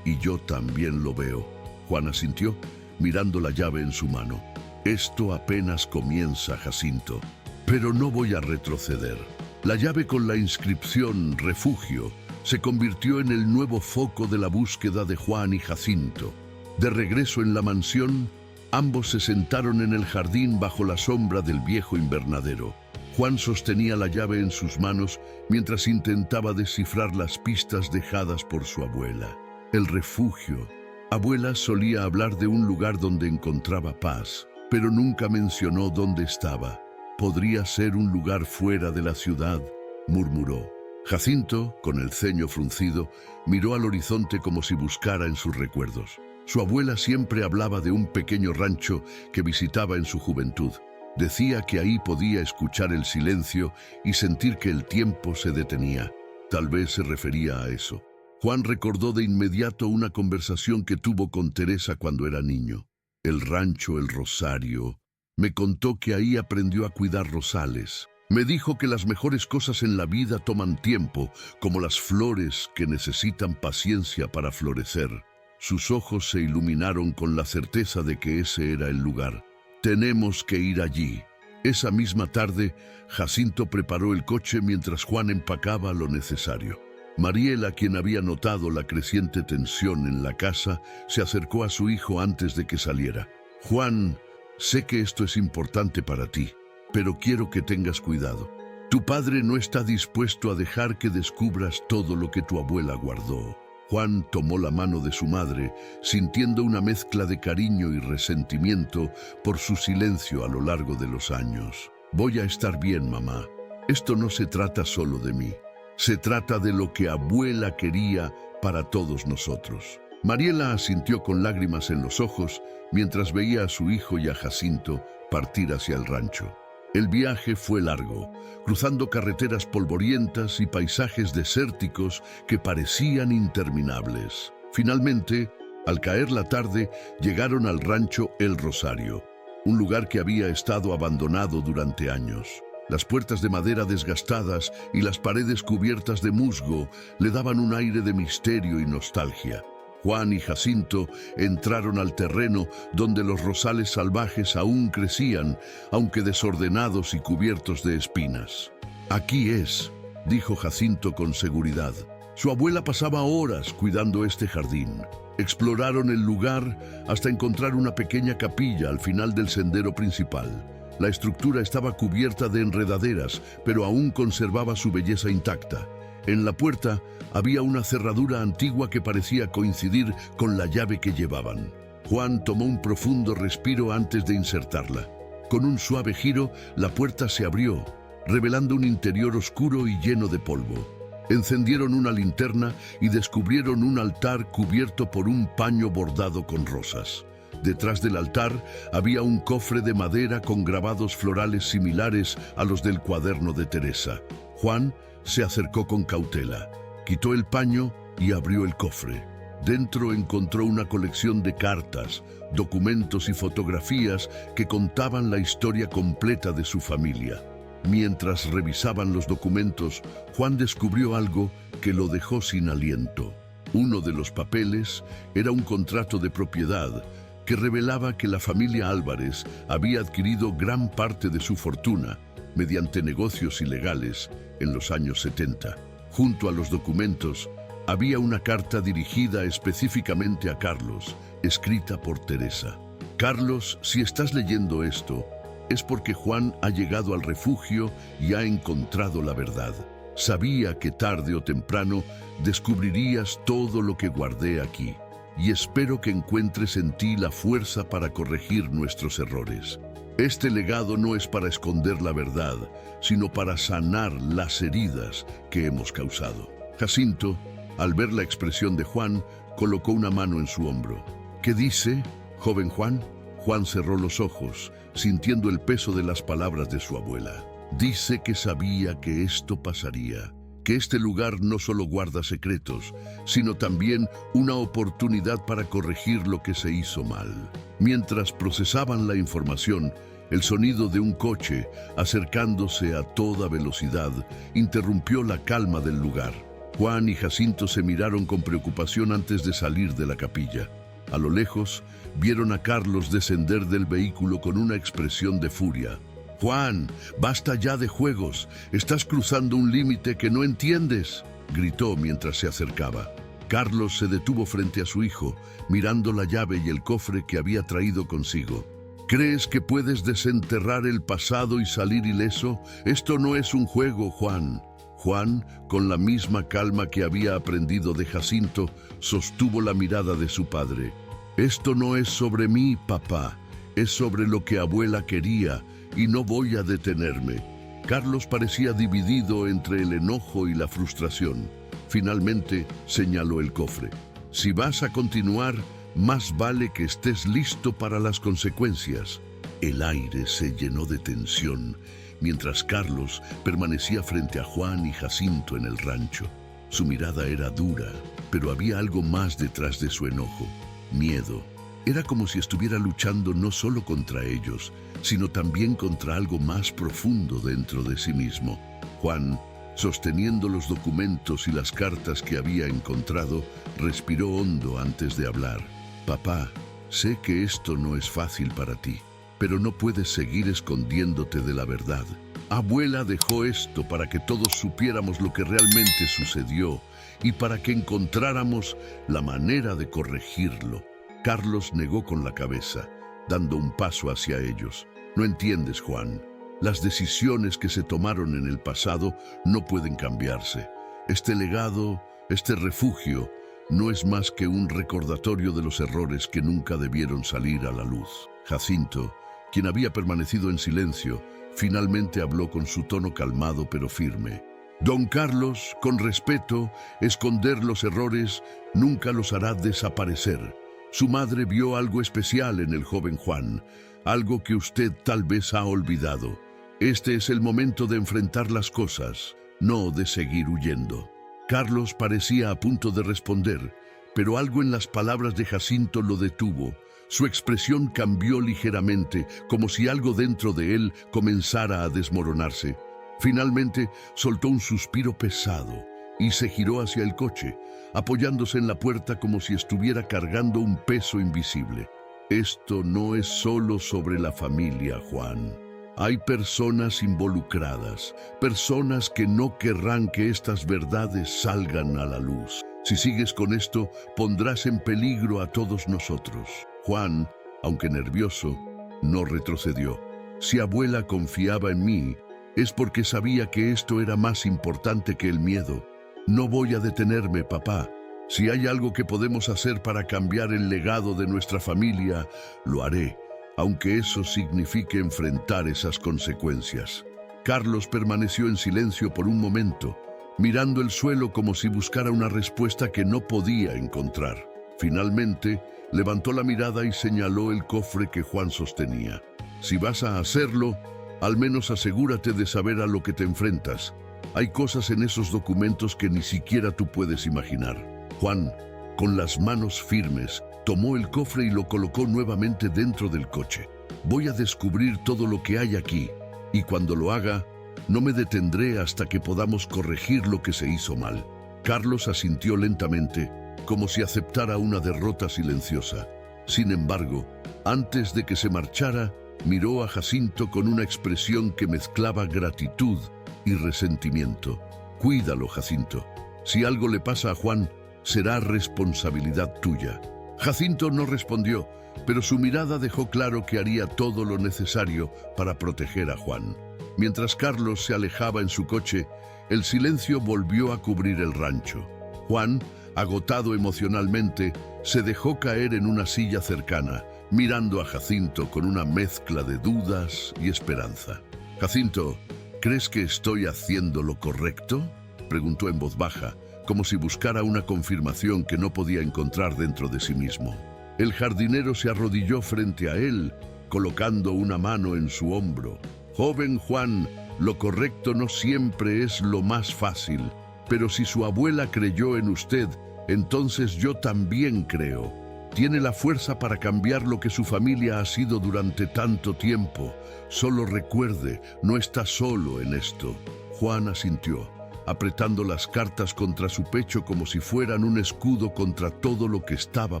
Y yo también lo veo». Juan asintió, mirando la llave en su mano. «Esto apenas comienza, Jacinto, pero no voy a retroceder». La llave con la inscripción «Refugio» se convirtió en el nuevo foco de la búsqueda de Juan y Jacinto. De regreso en la mansión, ambos se sentaron en el jardín bajo la sombra del viejo invernadero. Juan sostenía la llave en sus manos mientras intentaba descifrar las pistas dejadas por su abuela. El refugio. Abuela solía hablar de un lugar donde encontraba paz, pero nunca mencionó dónde estaba. «Podría ser un lugar fuera de la ciudad», murmuró. Jacinto, con el ceño fruncido, miró al horizonte como si buscara en sus recuerdos. Su abuela siempre hablaba de un pequeño rancho que visitaba en su juventud. Decía que ahí podía escuchar el silencio y sentir que el tiempo se detenía. Tal vez se refería a eso. Juan recordó de inmediato una conversación que tuvo con Teresa cuando era niño. «El rancho El Rosario». Me contó que ahí aprendió a cuidar rosales. Me dijo que las mejores cosas en la vida toman tiempo, como las flores que necesitan paciencia para florecer. Sus ojos se iluminaron con la certeza de que ese era el lugar. «Tenemos que ir allí». Esa misma tarde, Jacinto preparó el coche mientras Juan empacaba lo necesario. Mariela, quien había notado la creciente tensión en la casa, se acercó a su hijo antes de que saliera. «Juan, sé que esto es importante para ti, pero quiero que tengas cuidado. Tu padre no está dispuesto a dejar que descubras todo lo que tu abuela guardó». Juan tomó la mano de su madre, sintiendo una mezcla de cariño y resentimiento por su silencio a lo largo de los años. Voy a estar bien, mamá. Esto no se trata solo de mí. Se trata de lo que abuela quería para todos nosotros. Mariela asintió con lágrimas en los ojos mientras veía a su hijo y a Jacinto partir hacia el rancho. El viaje fue largo, cruzando carreteras polvorientas y paisajes desérticos que parecían interminables. Finalmente, al caer la tarde, llegaron al rancho El Rosario, un lugar que había estado abandonado durante años. Las puertas de madera desgastadas y las paredes cubiertas de musgo le daban un aire de misterio y nostalgia. Juan y Jacinto entraron al terreno donde los rosales salvajes aún crecían, aunque desordenados y cubiertos de espinas. «Aquí es», dijo Jacinto con seguridad. Su abuela pasaba horas cuidando este jardín. Exploraron el lugar hasta encontrar una pequeña capilla al final del sendero principal. La estructura estaba cubierta de enredaderas, pero aún conservaba su belleza intacta. En la puerta había una cerradura antigua que parecía coincidir con la llave que llevaban. Juan tomó un profundo respiro antes de insertarla. Con un suave giro, la puerta se abrió, revelando un interior oscuro y lleno de polvo. Encendieron una linterna y descubrieron un altar cubierto por un paño bordado con rosas. Detrás del altar había un cofre de madera con grabados florales similares a los del cuaderno de Teresa. Juan se acercó con cautela, quitó el paño y abrió el cofre. Dentro encontró una colección de cartas, documentos y fotografías que contaban la historia completa de su familia. Mientras revisaban los documentos, Juan descubrió algo que lo dejó sin aliento. Uno de los papeles era un contrato de propiedad que revelaba que la familia Álvarez había adquirido gran parte de su fortuna mediante negocios ilegales en los años 70. Junto a los documentos había una carta dirigida específicamente a Carlos, escrita por Teresa. Carlos, si estás leyendo esto, es porque Juan ha llegado al refugio y ha encontrado la verdad. Sabía que tarde o temprano descubrirías todo lo que guardé aquí, y espero que encuentres en ti la fuerza para corregir nuestros errores. Este legado no es para esconder la verdad, sino para sanar las heridas que hemos causado. Jacinto, al ver la expresión de Juan, colocó una mano en su hombro. ¿Qué dice, joven Juan? Juan cerró los ojos, sintiendo el peso de las palabras de su abuela. Dice que sabía que esto pasaría, que este lugar no solo guarda secretos, sino también una oportunidad para corregir lo que se hizo mal. Mientras procesaban la información, el sonido de un coche, acercándose a toda velocidad, interrumpió la calma del lugar. Juan y Jacinto se miraron con preocupación antes de salir de la capilla. A lo lejos, vieron a Carlos descender del vehículo con una expresión de furia. «Juan, basta ya de juegos. Estás cruzando un límite que no entiendes», gritó mientras se acercaba. Carlos se detuvo frente a su hijo, mirando la llave y el cofre que había traído consigo. ¿Crees que puedes desenterrar el pasado y salir ileso? Esto no es un juego, Juan. Juan, con la misma calma que había aprendido de Jacinto, sostuvo la mirada de su padre. Esto no es sobre mí, papá. Es sobre lo que abuela quería, y no voy a detenerme. Carlos parecía dividido entre el enojo y la frustración. Finalmente señaló el cofre. Si vas a continuar, más vale que estés listo para las consecuencias. El aire se llenó de tensión, mientras Carlos permanecía frente a Juan y Jacinto en el rancho. Su mirada era dura, pero había algo más detrás de su enojo: miedo. Era como si estuviera luchando no solo contra ellos, sino también contra algo más profundo dentro de sí mismo. Juan, sosteniendo los documentos y las cartas que había encontrado, respiró hondo antes de hablar. «Papá, sé que esto no es fácil para ti, pero no puedes seguir escondiéndote de la verdad. Abuela dejó esto para que todos supiéramos lo que realmente sucedió y para que encontráramos la manera de corregirlo». Carlos negó con la cabeza, dando un paso hacia ellos. «No entiendes, Juan. Las decisiones que se tomaron en el pasado no pueden cambiarse. Este legado, este refugio, no es más que un recordatorio de los errores que nunca debieron salir a la luz. Jacinto, quien había permanecido en silencio, finalmente habló con su tono calmado pero firme. Don Carlos, con respeto, esconder los errores nunca los hará desaparecer. Su madre vio algo especial en el joven Juan, algo que usted tal vez ha olvidado. Este es el momento de enfrentar las cosas, no de seguir huyendo. Carlos parecía a punto de responder, pero algo en las palabras de Jacinto lo detuvo. Su expresión cambió ligeramente, como si algo dentro de él comenzara a desmoronarse. Finalmente soltó un suspiro pesado y se giró hacia el coche, apoyándose en la puerta como si estuviera cargando un peso invisible. Esto no es solo sobre la familia, Juan. Hay personas involucradas, personas que no querrán que estas verdades salgan a la luz. Si sigues con esto, pondrás en peligro a todos nosotros. Juan, aunque nervioso, no retrocedió. Si abuela confiaba en mí, es porque sabía que esto era más importante que el miedo. No voy a detenerme, papá. Si hay algo que podemos hacer para cambiar el legado de nuestra familia, lo haré, aunque eso signifique enfrentar esas consecuencias. Carlos permaneció en silencio por un momento, mirando el suelo como si buscara una respuesta que no podía encontrar. Finalmente, levantó la mirada y señaló el cofre que Juan sostenía. Si vas a hacerlo, al menos asegúrate de saber a lo que te enfrentas. Hay cosas en esos documentos que ni siquiera tú puedes imaginar. Juan, con las manos firmes, tomó el cofre y lo colocó nuevamente dentro del coche. Voy a descubrir todo lo que hay aquí, y cuando lo haga, no me detendré hasta que podamos corregir lo que se hizo mal. Carlos asintió lentamente, como si aceptara una derrota silenciosa. Sin embargo, antes de que se marchara, miró a Jacinto con una expresión que mezclaba gratitud y resentimiento. Cuídalo, Jacinto. Si algo le pasa a Juan, será responsabilidad tuya. Jacinto no respondió, pero su mirada dejó claro que haría todo lo necesario para proteger a Juan. Mientras Carlos se alejaba en su coche, el silencio volvió a cubrir el rancho. Juan, agotado emocionalmente, se dejó caer en una silla cercana, mirando a Jacinto con una mezcla de dudas y esperanza. Jacinto, ¿crees que estoy haciendo lo correcto?, preguntó en voz baja, como si buscara una confirmación que no podía encontrar dentro de sí mismo. El jardinero se arrodilló frente a él, colocando una mano en su hombro. Joven Juan, lo correcto no siempre es lo más fácil, pero si su abuela creyó en usted, entonces yo también creo. Tiene la fuerza para cambiar lo que su familia ha sido durante tanto tiempo. Solo recuerde, no está solo en esto. Juan asintió, apretando las cartas contra su pecho como si fueran un escudo contra todo lo que estaba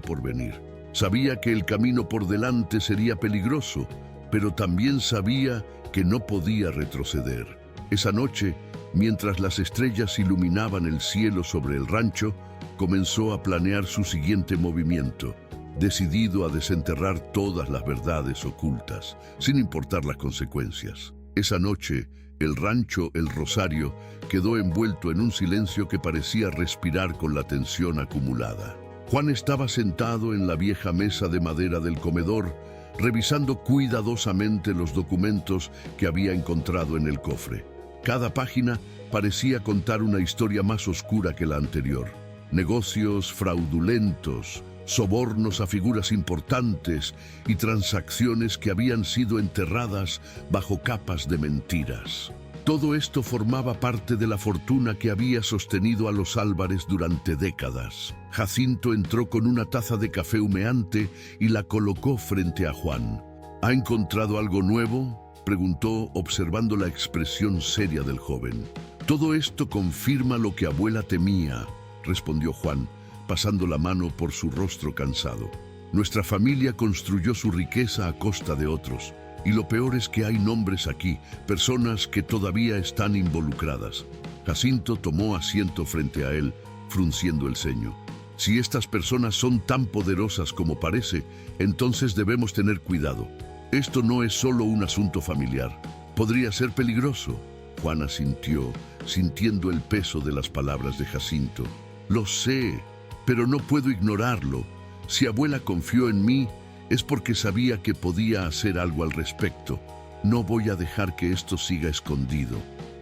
por venir. Sabía que el camino por delante sería peligroso, pero también sabía que no podía retroceder. Esa noche, mientras las estrellas iluminaban el cielo sobre el rancho, comenzó a planear su siguiente movimiento, decidido a desenterrar todas las verdades ocultas, sin importar las consecuencias. Esa noche, el rancho El Rosario quedó envuelto en un silencio que parecía respirar con la tensión acumulada. Juan estaba sentado en la vieja mesa de madera del comedor, revisando cuidadosamente los documentos que había encontrado en el cofre. Cada página parecía contar una historia más oscura que la anterior. Negocios fraudulentos, sobornos a figuras importantes y transacciones que habían sido enterradas bajo capas de mentiras. Todo esto formaba parte de la fortuna que había sostenido a los Álvarez durante décadas. Jacinto entró con una taza de café humeante y la colocó frente a Juan. ¿Ha encontrado algo nuevo?, preguntó, observando la expresión seria del joven. Todo esto confirma lo que abuela temía, respondió Juan, pasando la mano por su rostro cansado. Nuestra familia construyó su riqueza a costa de otros, y lo peor es que hay nombres aquí, personas que todavía están involucradas. Jacinto tomó asiento frente a él, frunciendo el ceño. Si estas personas son tan poderosas como parece, entonces debemos tener cuidado. Esto no es solo un asunto familiar. Podría ser peligroso. Juan asintió, sintiendo el peso de las palabras de Jacinto. Lo sé, pero no puedo ignorarlo. Si abuela confió en mí, es porque sabía que podía hacer algo al respecto. No voy a dejar que esto siga escondido.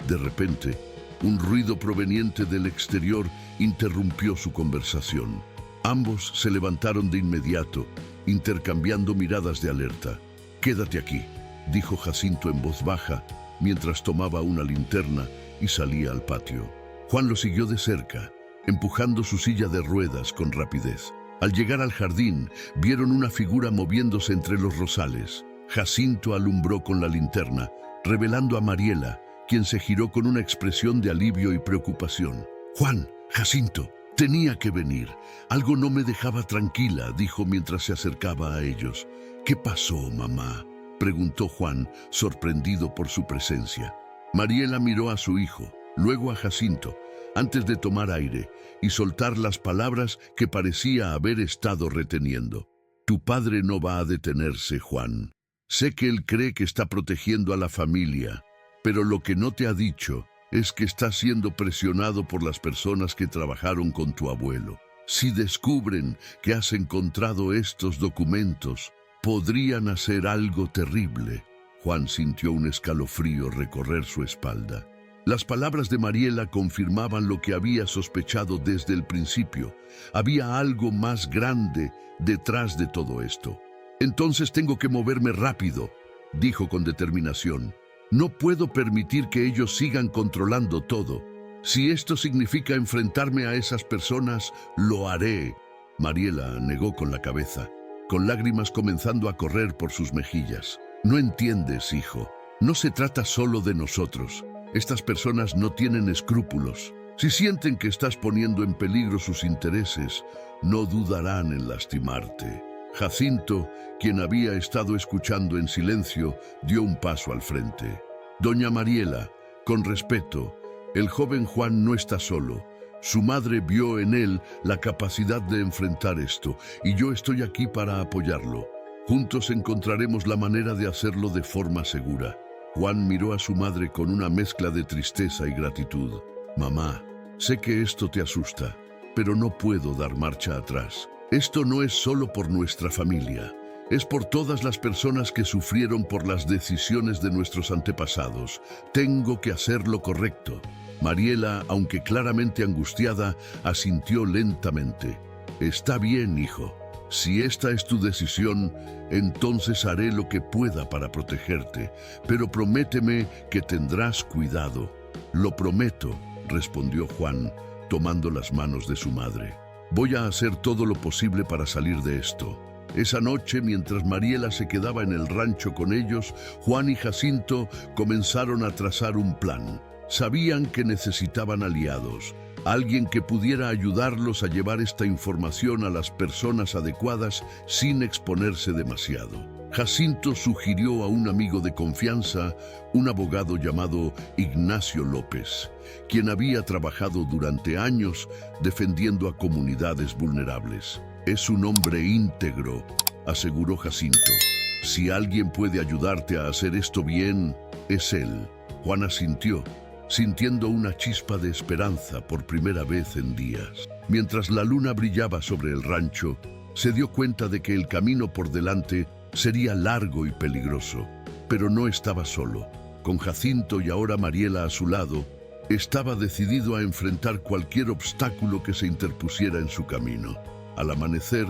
De repente, un ruido proveniente del exterior interrumpió su conversación. Ambos se levantaron de inmediato, intercambiando miradas de alerta. «Quédate aquí», dijo Jacinto en voz baja, mientras tomaba una linterna y salía al patio. Juan lo siguió de cerca, empujando su silla de ruedas con rapidez. Al llegar al jardín, vieron una figura moviéndose entre los rosales. Jacinto alumbró con la linterna, revelando a Mariela, quien se giró con una expresión de alivio y preocupación. «Juan, Jacinto, tenía que venir. Algo no me dejaba tranquila», dijo mientras se acercaba a ellos. «¿Qué pasó, mamá?», preguntó Juan, sorprendido por su presencia. Mariela miró a su hijo, luego a Jacinto, antes de tomar aire y soltar las palabras que parecía haber estado reteniendo. «Tu padre no va a detenerse, Juan. Sé que él cree que está protegiendo a la familia, pero lo que no te ha dicho es que está siendo presionado por las personas que trabajaron con tu abuelo. Si descubren que has encontrado estos documentos, podrían hacer algo terrible». Juan sintió un escalofrío recorrer su espalda. Las palabras de Mariela confirmaban lo que había sospechado desde el principio. Había algo más grande detrás de todo esto. «Entonces tengo que moverme rápido», dijo con determinación. «No puedo permitir que ellos sigan controlando todo. Si esto significa enfrentarme a esas personas, lo haré». Mariela negó con la cabeza, con lágrimas comenzando a correr por sus mejillas. «No entiendes, hijo. No se trata solo de nosotros. Estas personas no tienen escrúpulos. Si sienten que estás poniendo en peligro sus intereses, no dudarán en lastimarte». Jacinto, quien había estado escuchando en silencio, dio un paso al frente. «Doña Mariela, con respeto, el joven Juan no está solo. Su madre vio en él la capacidad de enfrentar esto, y yo estoy aquí para apoyarlo. Juntos encontraremos la manera de hacerlo de forma segura». Juan miró a su madre con una mezcla de tristeza y gratitud. «Mamá, sé que esto te asusta, pero no puedo dar marcha atrás. Esto no es solo por nuestra familia, es por todas las personas que sufrieron por las decisiones de nuestros antepasados. Tengo que hacer lo correcto». Mariela, aunque claramente angustiada, asintió lentamente. «Está bien, hijo. Si esta es tu decisión, entonces haré lo que pueda para protegerte, pero prométeme que tendrás cuidado». «Lo prometo», respondió Juan, tomando las manos de su madre. «Voy a hacer todo lo posible para salir de esto». Esa noche, mientras Mariela se quedaba en el rancho con ellos, Juan y Jacinto comenzaron a trazar un plan. Sabían que necesitaban aliados, alguien que pudiera ayudarlos a llevar esta información a las personas adecuadas sin exponerse demasiado. Jacinto sugirió a un amigo de confianza, un abogado llamado Ignacio López, quien había trabajado durante años defendiendo a comunidades vulnerables. «Es un hombre íntegro», aseguró Jacinto. «Si alguien puede ayudarte a hacer esto bien, es él». Juan asintió, sintiendo una chispa de esperanza por primera vez en días. Mientras la luna brillaba sobre el rancho, se dio cuenta de que el camino por delante sería largo y peligroso, pero no estaba solo. Con Jacinto y ahora Mariela a su lado, estaba decidido a enfrentar cualquier obstáculo que se interpusiera en su camino. Al amanecer,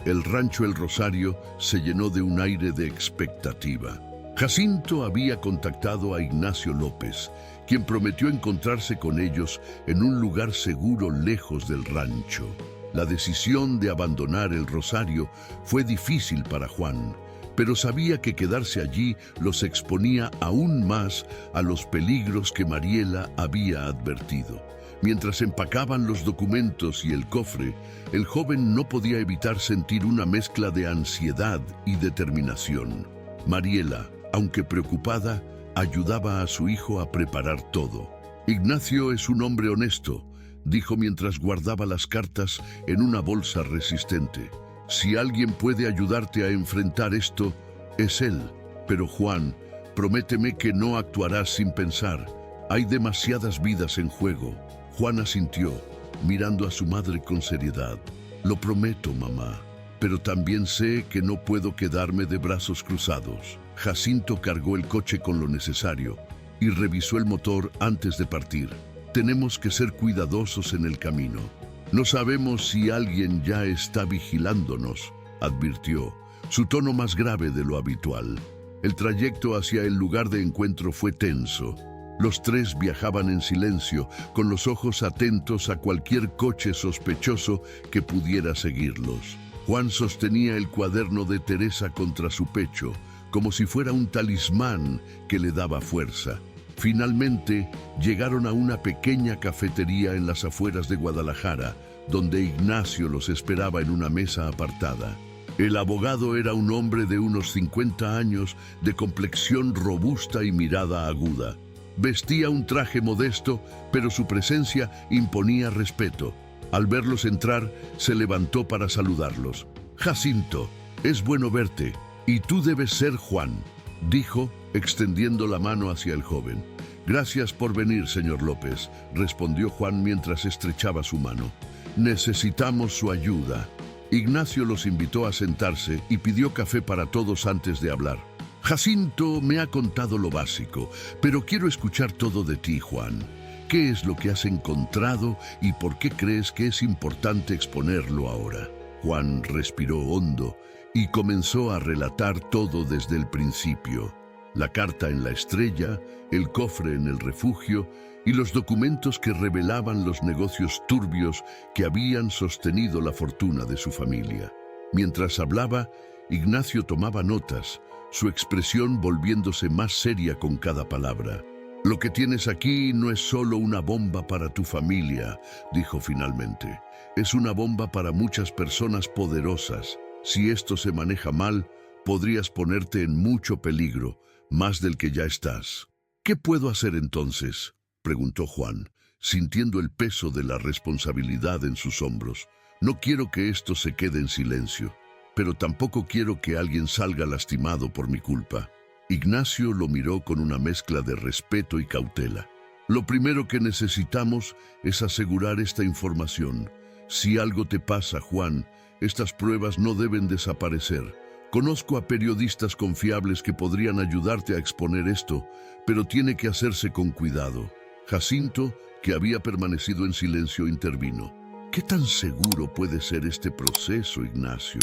el rancho El Rosario se llenó de un aire de expectativa. Jacinto había contactado a Ignacio López, quien prometió encontrarse con ellos en un lugar seguro lejos del rancho. La decisión de abandonar El Rosario fue difícil para Juan, pero sabía que quedarse allí los exponía aún más a los peligros que Mariela había advertido. Mientras empacaban los documentos y el cofre, el joven no podía evitar sentir una mezcla de ansiedad y determinación. Mariela, aunque preocupada, ayudaba a su hijo a preparar todo. «Ignacio es un hombre honesto», dijo mientras guardaba las cartas en una bolsa resistente. «Si alguien puede ayudarte a enfrentar esto, es él. Pero Juan, prométeme que no actuarás sin pensar. Hay demasiadas vidas en juego». Juan asintió, mirando a su madre con seriedad. Lo prometo, mamá, pero también sé que no puedo quedarme de brazos cruzados. Jacinto cargó el coche con lo necesario y revisó el motor antes de partir. Tenemos que ser cuidadosos en el camino. No sabemos si alguien ya está vigilándonos, advirtió, su tono más grave de lo habitual. El trayecto hacia el lugar de encuentro fue tenso. Los tres viajaban en silencio, con los ojos atentos a cualquier coche sospechoso que pudiera seguirlos. Juan sostenía el cuaderno de Teresa contra su pecho, como si fuera un talismán que le daba fuerza. Finalmente, llegaron a una pequeña cafetería en las afueras de Guadalajara, donde Ignacio los esperaba en una mesa apartada. El abogado era un hombre de unos 50 años, de complexión robusta y mirada aguda. Vestía un traje modesto, pero su presencia imponía respeto. Al verlos entrar, se levantó para saludarlos. «Jacinto, es bueno verte, y tú debes ser Juan», dijo, extendiendo la mano hacia el joven. «Gracias por venir, señor López», respondió Juan mientras estrechaba su mano. «Necesitamos su ayuda». Ignacio los invitó a sentarse y pidió café para todos antes de hablar. «Jacinto me ha contado lo básico, pero quiero escuchar todo de ti, Juan. ¿Qué es lo que has encontrado y por qué crees que es importante exponerlo ahora?» Juan respiró hondo y comenzó a relatar todo desde el principio. La carta en la estrella, el cofre en el refugio y los documentos que revelaban los negocios turbios que habían sostenido la fortuna de su familia. Mientras hablaba, Ignacio tomaba notas, su expresión volviéndose más seria con cada palabra. «Lo que tienes aquí no es solo una bomba para tu familia», dijo finalmente. «Es una bomba para muchas personas poderosas. Si esto se maneja mal, podrías ponerte en mucho peligro, más del que ya estás». «¿Qué puedo hacer entonces?», preguntó Juan, sintiendo el peso de la responsabilidad en sus hombros. «No quiero que esto se quede en silencio, pero tampoco quiero que alguien salga lastimado por mi culpa». Ignacio lo miró con una mezcla de respeto y cautela. «Lo primero que necesitamos es asegurar esta información. Si algo te pasa, Juan, estas pruebas no deben desaparecer. Conozco a periodistas confiables que podrían ayudarte a exponer esto, pero tiene que hacerse con cuidado». Jacinto, que había permanecido en silencio, intervino. «¿Qué tan seguro puede ser este proceso, Ignacio?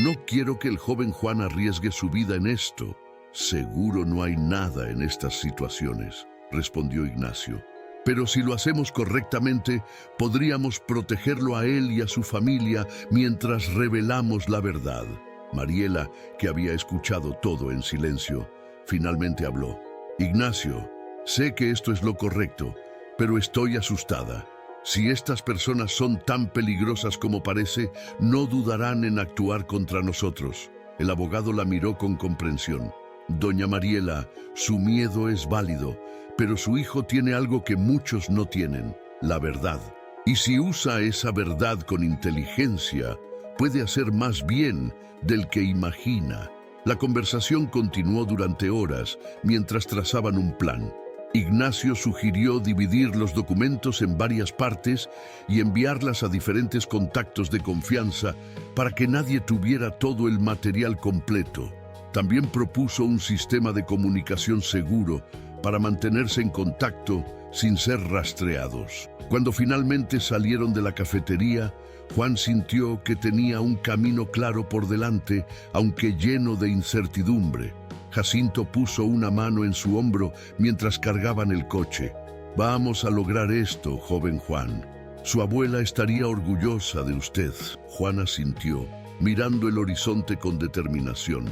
No quiero que el joven Juan arriesgue su vida en esto». «Seguro no hay nada en estas situaciones», respondió Ignacio. «Pero si lo hacemos correctamente, podríamos protegerlo a él y a su familia mientras revelamos la verdad». Mariela, que había escuchado todo en silencio, finalmente habló. «Ignacio, sé que esto es lo correcto, pero estoy asustada. Si estas personas son tan peligrosas como parece, no dudarán en actuar contra nosotros». El abogado la miró con comprensión. «Doña Mariela, su miedo es válido, pero su hijo tiene algo que muchos no tienen, la verdad. Y si usa esa verdad con inteligencia, puede hacer más bien del que imagina». La conversación continuó durante horas mientras trazaban un plan. Ignacio sugirió dividir los documentos en varias partes y enviarlas a diferentes contactos de confianza para que nadie tuviera todo el material completo. También propuso un sistema de comunicación seguro para mantenerse en contacto sin ser rastreados. Cuando finalmente salieron de la cafetería, Juan sintió que tenía un camino claro por delante, aunque lleno de incertidumbre. Jacinto puso una mano en su hombro mientras cargaban el coche. «Vamos a lograr esto, joven Juan. Su abuela estaría orgullosa de usted». Juan asintió, mirando el horizonte con determinación.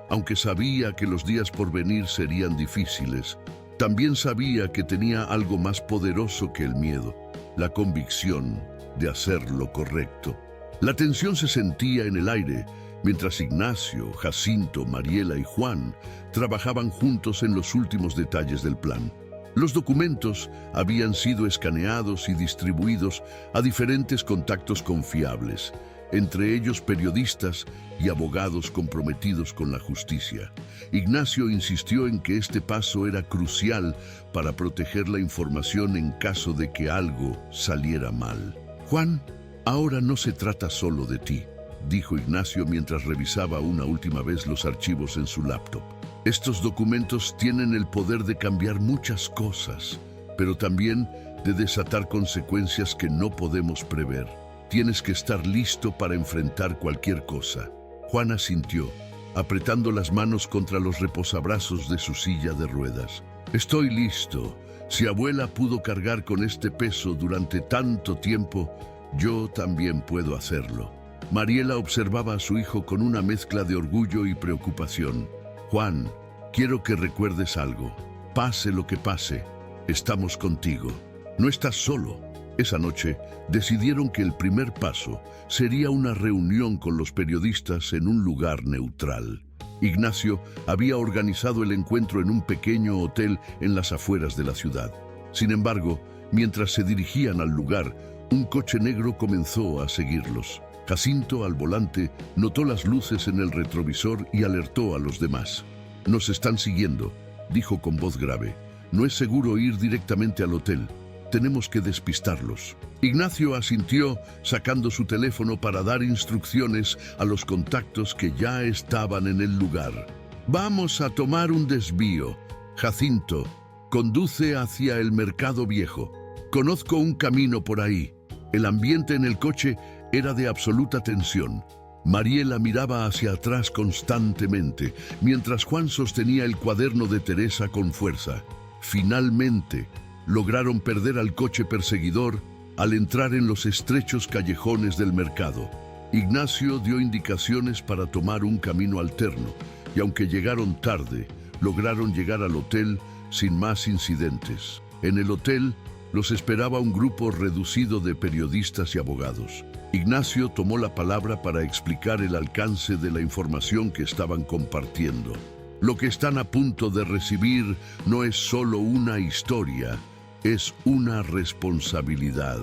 Aunque sabía que los días por venir serían difíciles, también sabía que tenía algo más poderoso que el miedo, la convicción de hacer lo correcto. La tensión se sentía en el aire, mientras Ignacio, Jacinto, Mariela y Juan trabajaban juntos en los últimos detalles del plan. Los documentos habían sido escaneados y distribuidos a diferentes contactos confiables, entre ellos periodistas y abogados comprometidos con la justicia. Ignacio insistió en que este paso era crucial para proteger la información en caso de que algo saliera mal. «Juan, Ahora no se trata solo de ti, dijo Ignacio mientras revisaba una última vez los archivos en su laptop. Estos documentos tienen el poder de cambiar muchas cosas, pero también de desatar consecuencias que no podemos prever. Tienes que estar listo para enfrentar cualquier cosa. Juan asintió, apretando las manos contra los reposabrazos de su silla de ruedas. Estoy listo. Si abuela pudo cargar con este peso durante tanto tiempo, yo también puedo hacerlo. Mariela observaba a su hijo con una mezcla de orgullo y preocupación. Juan, quiero que recuerdes algo. Pase lo que pase, estamos contigo. No estás solo. Esa noche decidieron que el primer paso sería una reunión con los periodistas en un lugar neutral. Ignacio había organizado el encuentro en un pequeño hotel en las afueras de la ciudad. Sin embargo, mientras se dirigían al lugar, un coche negro comenzó a seguirlos. Jacinto, al volante, notó las luces en el retrovisor y alertó a los demás. «Nos están siguiendo», dijo con voz grave. «No es seguro ir directamente al hotel. Tenemos que despistarlos». Ignacio asintió, sacando su teléfono para dar instrucciones a los contactos que ya estaban en el lugar. «Vamos a tomar un desvío. Jacinto, conduce hacia el Mercado Viejo. Conozco un camino por ahí». El ambiente en el coche era de absoluta tensión. Mariela miraba hacia atrás constantemente, mientras Juan sostenía el cuaderno de Teresa con fuerza. Finalmente, lograron perder al coche perseguidor al entrar en los estrechos callejones del mercado. Ignacio dio indicaciones para tomar un camino alterno, y aunque llegaron tarde, lograron llegar al hotel sin más incidentes. En el hotel los esperaba un grupo reducido de periodistas y abogados. Ignacio tomó la palabra para explicar el alcance de la información que estaban compartiendo. Lo que están a punto de recibir no es solo una historia, es una responsabilidad.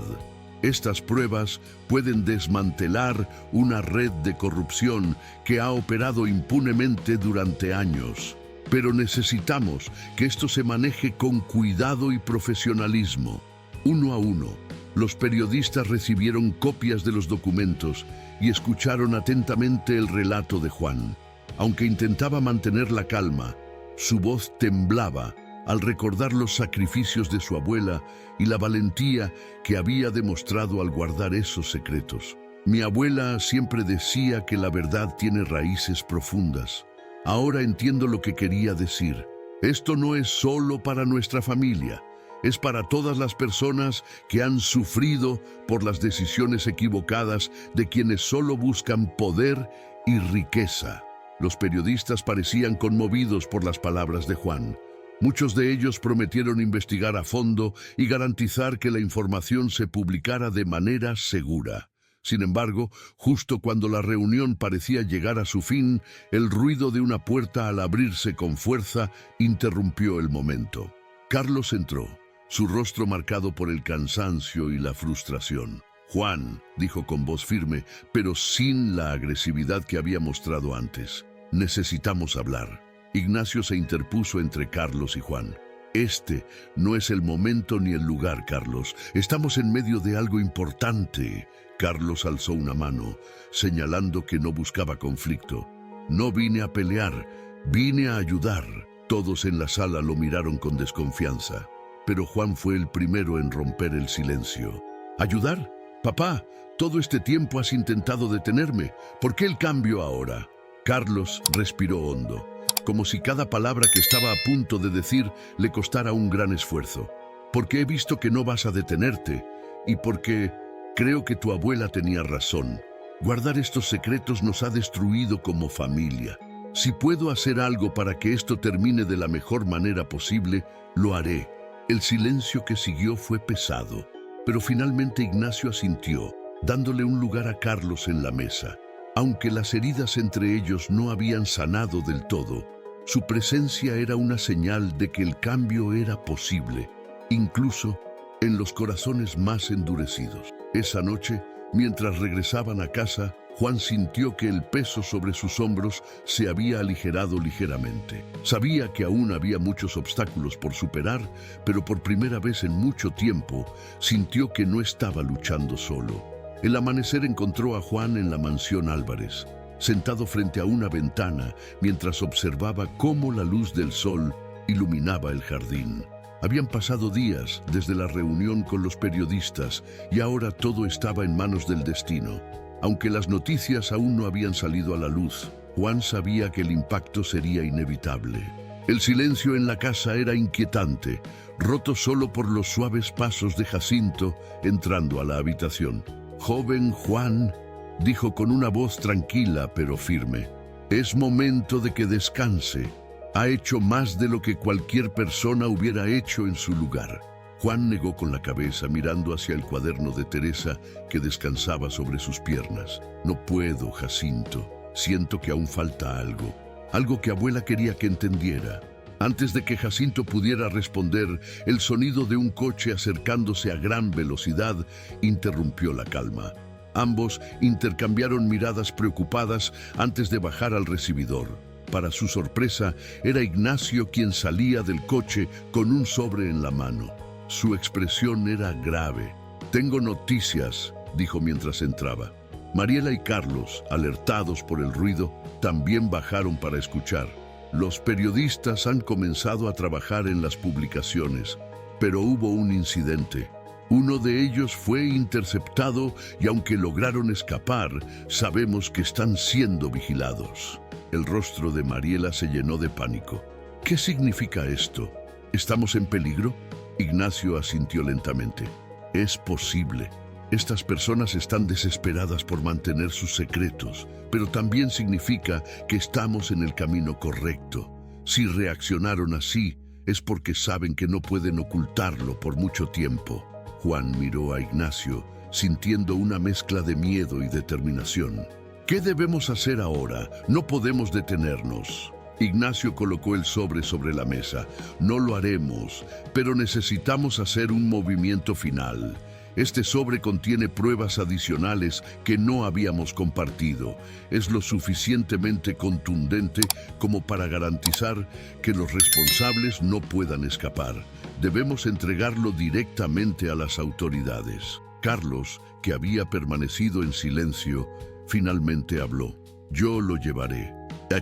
Estas pruebas pueden desmantelar una red de corrupción que ha operado impunemente durante años. Pero necesitamos que esto se maneje con cuidado y profesionalismo. Uno a uno, los periodistas recibieron copias de los documentos y escucharon atentamente el relato de Juan. Aunque intentaba mantener la calma, su voz temblaba al recordar los sacrificios de su abuela y la valentía que había demostrado al guardar esos secretos. Mi abuela siempre decía que la verdad tiene raíces profundas. Ahora entiendo lo que quería decir. Esto no es solo para nuestra familia, es para todas las personas que han sufrido por las decisiones equivocadas de quienes solo buscan poder y riqueza. Los periodistas parecían conmovidos por las palabras de Juan. Muchos de ellos prometieron investigar a fondo y garantizar que la información se publicara de manera segura. Sin embargo, justo cuando la reunión parecía llegar a su fin, el ruido de una puerta al abrirse con fuerza interrumpió el momento. Carlos entró, su rostro marcado por el cansancio y la frustración. «Juan», dijo con voz firme, pero sin la agresividad que había mostrado antes. «Necesitamos hablar». Ignacio se interpuso entre Carlos y Juan. «Este no es el momento ni el lugar, Carlos. Estamos en medio de algo importante». Carlos alzó una mano, señalando que no buscaba conflicto. «No vine a pelear, vine a ayudar». Todos en la sala lo miraron con desconfianza, pero Juan fue el primero en romper el silencio. «¿Ayudar? Papá, todo este tiempo has intentado detenerme. ¿Por qué el cambio ahora?» Carlos respiró hondo, como si cada palabra que estaba a punto de decir le costara un gran esfuerzo. «Porque he visto que no vas a detenerte, y porque creo que tu abuela tenía razón. Guardar estos secretos nos ha destruido como familia. Si puedo hacer algo para que esto termine de la mejor manera posible, lo haré». El silencio que siguió fue pesado, pero finalmente Ignacio asintió, dándole un lugar a Carlos en la mesa. Aunque las heridas entre ellos no habían sanado del todo, su presencia era una señal de que el cambio era posible, incluso en los corazones más endurecidos. Esa noche, mientras regresaban a casa, Juan sintió que el peso sobre sus hombros se había aligerado ligeramente. Sabía que aún había muchos obstáculos por superar, pero por primera vez en mucho tiempo sintió que no estaba luchando solo. El amanecer encontró a Juan en la mansión Álvarez, sentado frente a una ventana mientras observaba cómo la luz del sol iluminaba el jardín. Habían pasado días desde la reunión con los periodistas y ahora todo estaba en manos del destino. Aunque las noticias aún no habían salido a la luz, Juan sabía que el impacto sería inevitable. El silencio en la casa era inquietante, roto solo por los suaves pasos de Jacinto entrando a la habitación. «Joven Juan», dijo con una voz tranquila pero firme, «es momento de que descanse. Ha hecho más de lo que cualquier persona hubiera hecho en su lugar». Juan negó con la cabeza, mirando hacia el cuaderno de Teresa que descansaba sobre sus piernas. «No puedo, Jacinto. Siento que aún falta algo. Algo que abuela quería que entendiera». Antes de que Jacinto pudiera responder, el sonido de un coche acercándose a gran velocidad interrumpió la calma. Ambos intercambiaron miradas preocupadas antes de bajar al recibidor. Para su sorpresa, era Ignacio quien salía del coche con un sobre en la mano. Su expresión era grave. «Tengo noticias», dijo mientras entraba. Mariela y Carlos, alertados por el ruido, también bajaron para escuchar. Los periodistas han comenzado a trabajar en las publicaciones, pero hubo un incidente. Uno de ellos fue interceptado y aunque lograron escapar, sabemos que están siendo vigilados. El rostro de Mariela se llenó de pánico. «¿Qué significa esto? ¿Estamos en peligro?». Ignacio asintió lentamente. «Es posible. Estas personas están desesperadas por mantener sus secretos, pero también significa que estamos en el camino correcto. Si reaccionaron así, es porque saben que no pueden ocultarlo por mucho tiempo». Juan miró a Ignacio, sintiendo una mezcla de miedo y determinación. «¿Qué debemos hacer ahora? No podemos detenernos». Ignacio colocó el sobre la mesa. «No lo haremos, pero necesitamos hacer un movimiento final. Este sobre contiene pruebas adicionales que no habíamos compartido. Es lo suficientemente contundente como para garantizar que los responsables no puedan escapar. Debemos entregarlo directamente a las autoridades». Carlos, que había permanecido en silencio, finalmente habló. «Yo lo llevaré».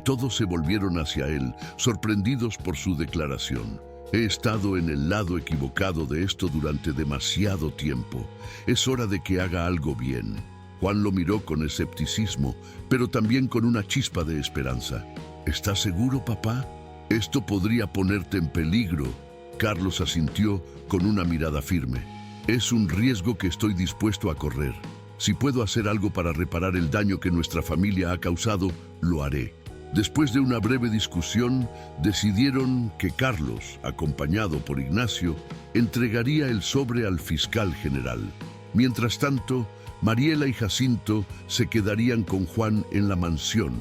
Todos se volvieron hacia él, sorprendidos por su declaración. «He estado en el lado equivocado de esto durante demasiado tiempo. Es hora de que haga algo bien». Juan lo miró con escepticismo, pero también con una chispa de esperanza. «¿Estás seguro, papá? Esto podría ponerte en peligro». Carlos asintió con una mirada firme. «Es un riesgo que estoy dispuesto a correr. Si puedo hacer algo para reparar el daño que nuestra familia ha causado, lo haré». Después de una breve discusión, decidieron que Carlos, acompañado por Ignacio, entregaría el sobre al fiscal general. Mientras tanto, Mariela y Jacinto se quedarían con Juan en la mansión,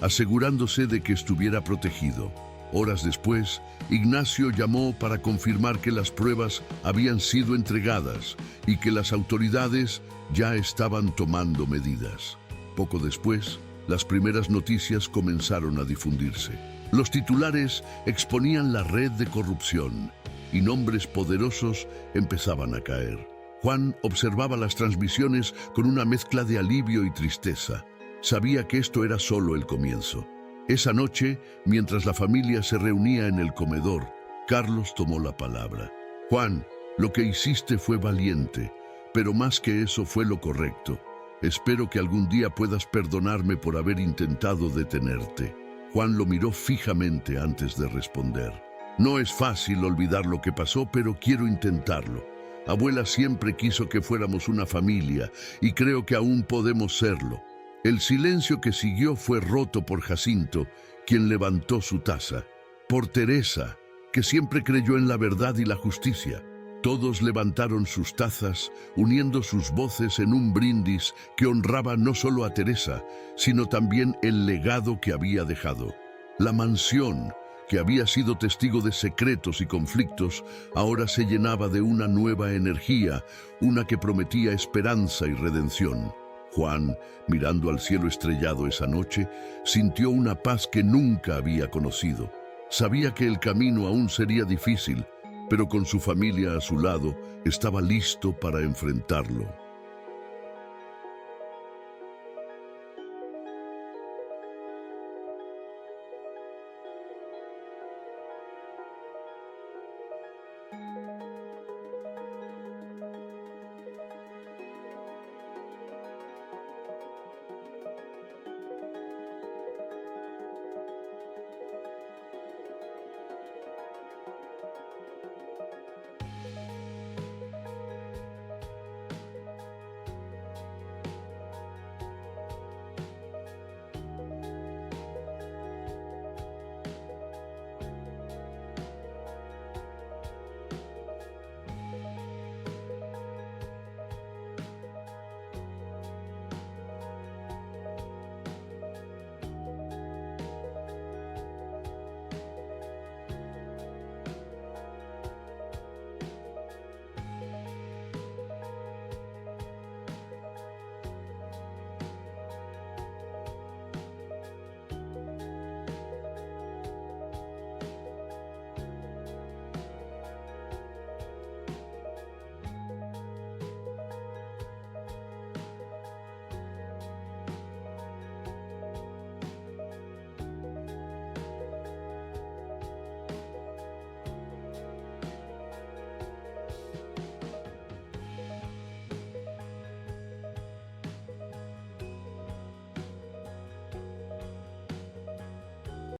asegurándose de que estuviera protegido. Horas después, Ignacio llamó para confirmar que las pruebas habían sido entregadas y que las autoridades ya estaban tomando medidas. Poco después, las primeras noticias comenzaron a difundirse. Los titulares exponían la red de corrupción y nombres poderosos empezaban a caer. Juan observaba las transmisiones con una mezcla de alivio y tristeza. Sabía que esto era solo el comienzo. Esa noche, mientras la familia se reunía en el comedor, Carlos tomó la palabra. «Juan, lo que hiciste fue valiente, pero más que eso fue lo correcto. Espero que algún día puedas perdonarme por haber intentado detenerte». Juan lo miró fijamente antes de responder. «No es fácil olvidar lo que pasó, pero quiero intentarlo. Abuela siempre quiso que fuéramos una familia y creo que aún podemos serlo». El silencio que siguió fue roto por Jacinto, quien levantó su taza. «Por Teresa, que siempre creyó en la verdad y la justicia». Todos levantaron sus tazas, uniendo sus voces en un brindis que honraba no solo a Teresa, sino también el legado que había dejado. La mansión, que había sido testigo de secretos y conflictos, ahora se llenaba de una nueva energía, una que prometía esperanza y redención. Juan, mirando al cielo estrellado esa noche, sintió una paz que nunca había conocido. Sabía que el camino aún sería difícil, pero con su familia a su lado, estaba listo para enfrentarlo.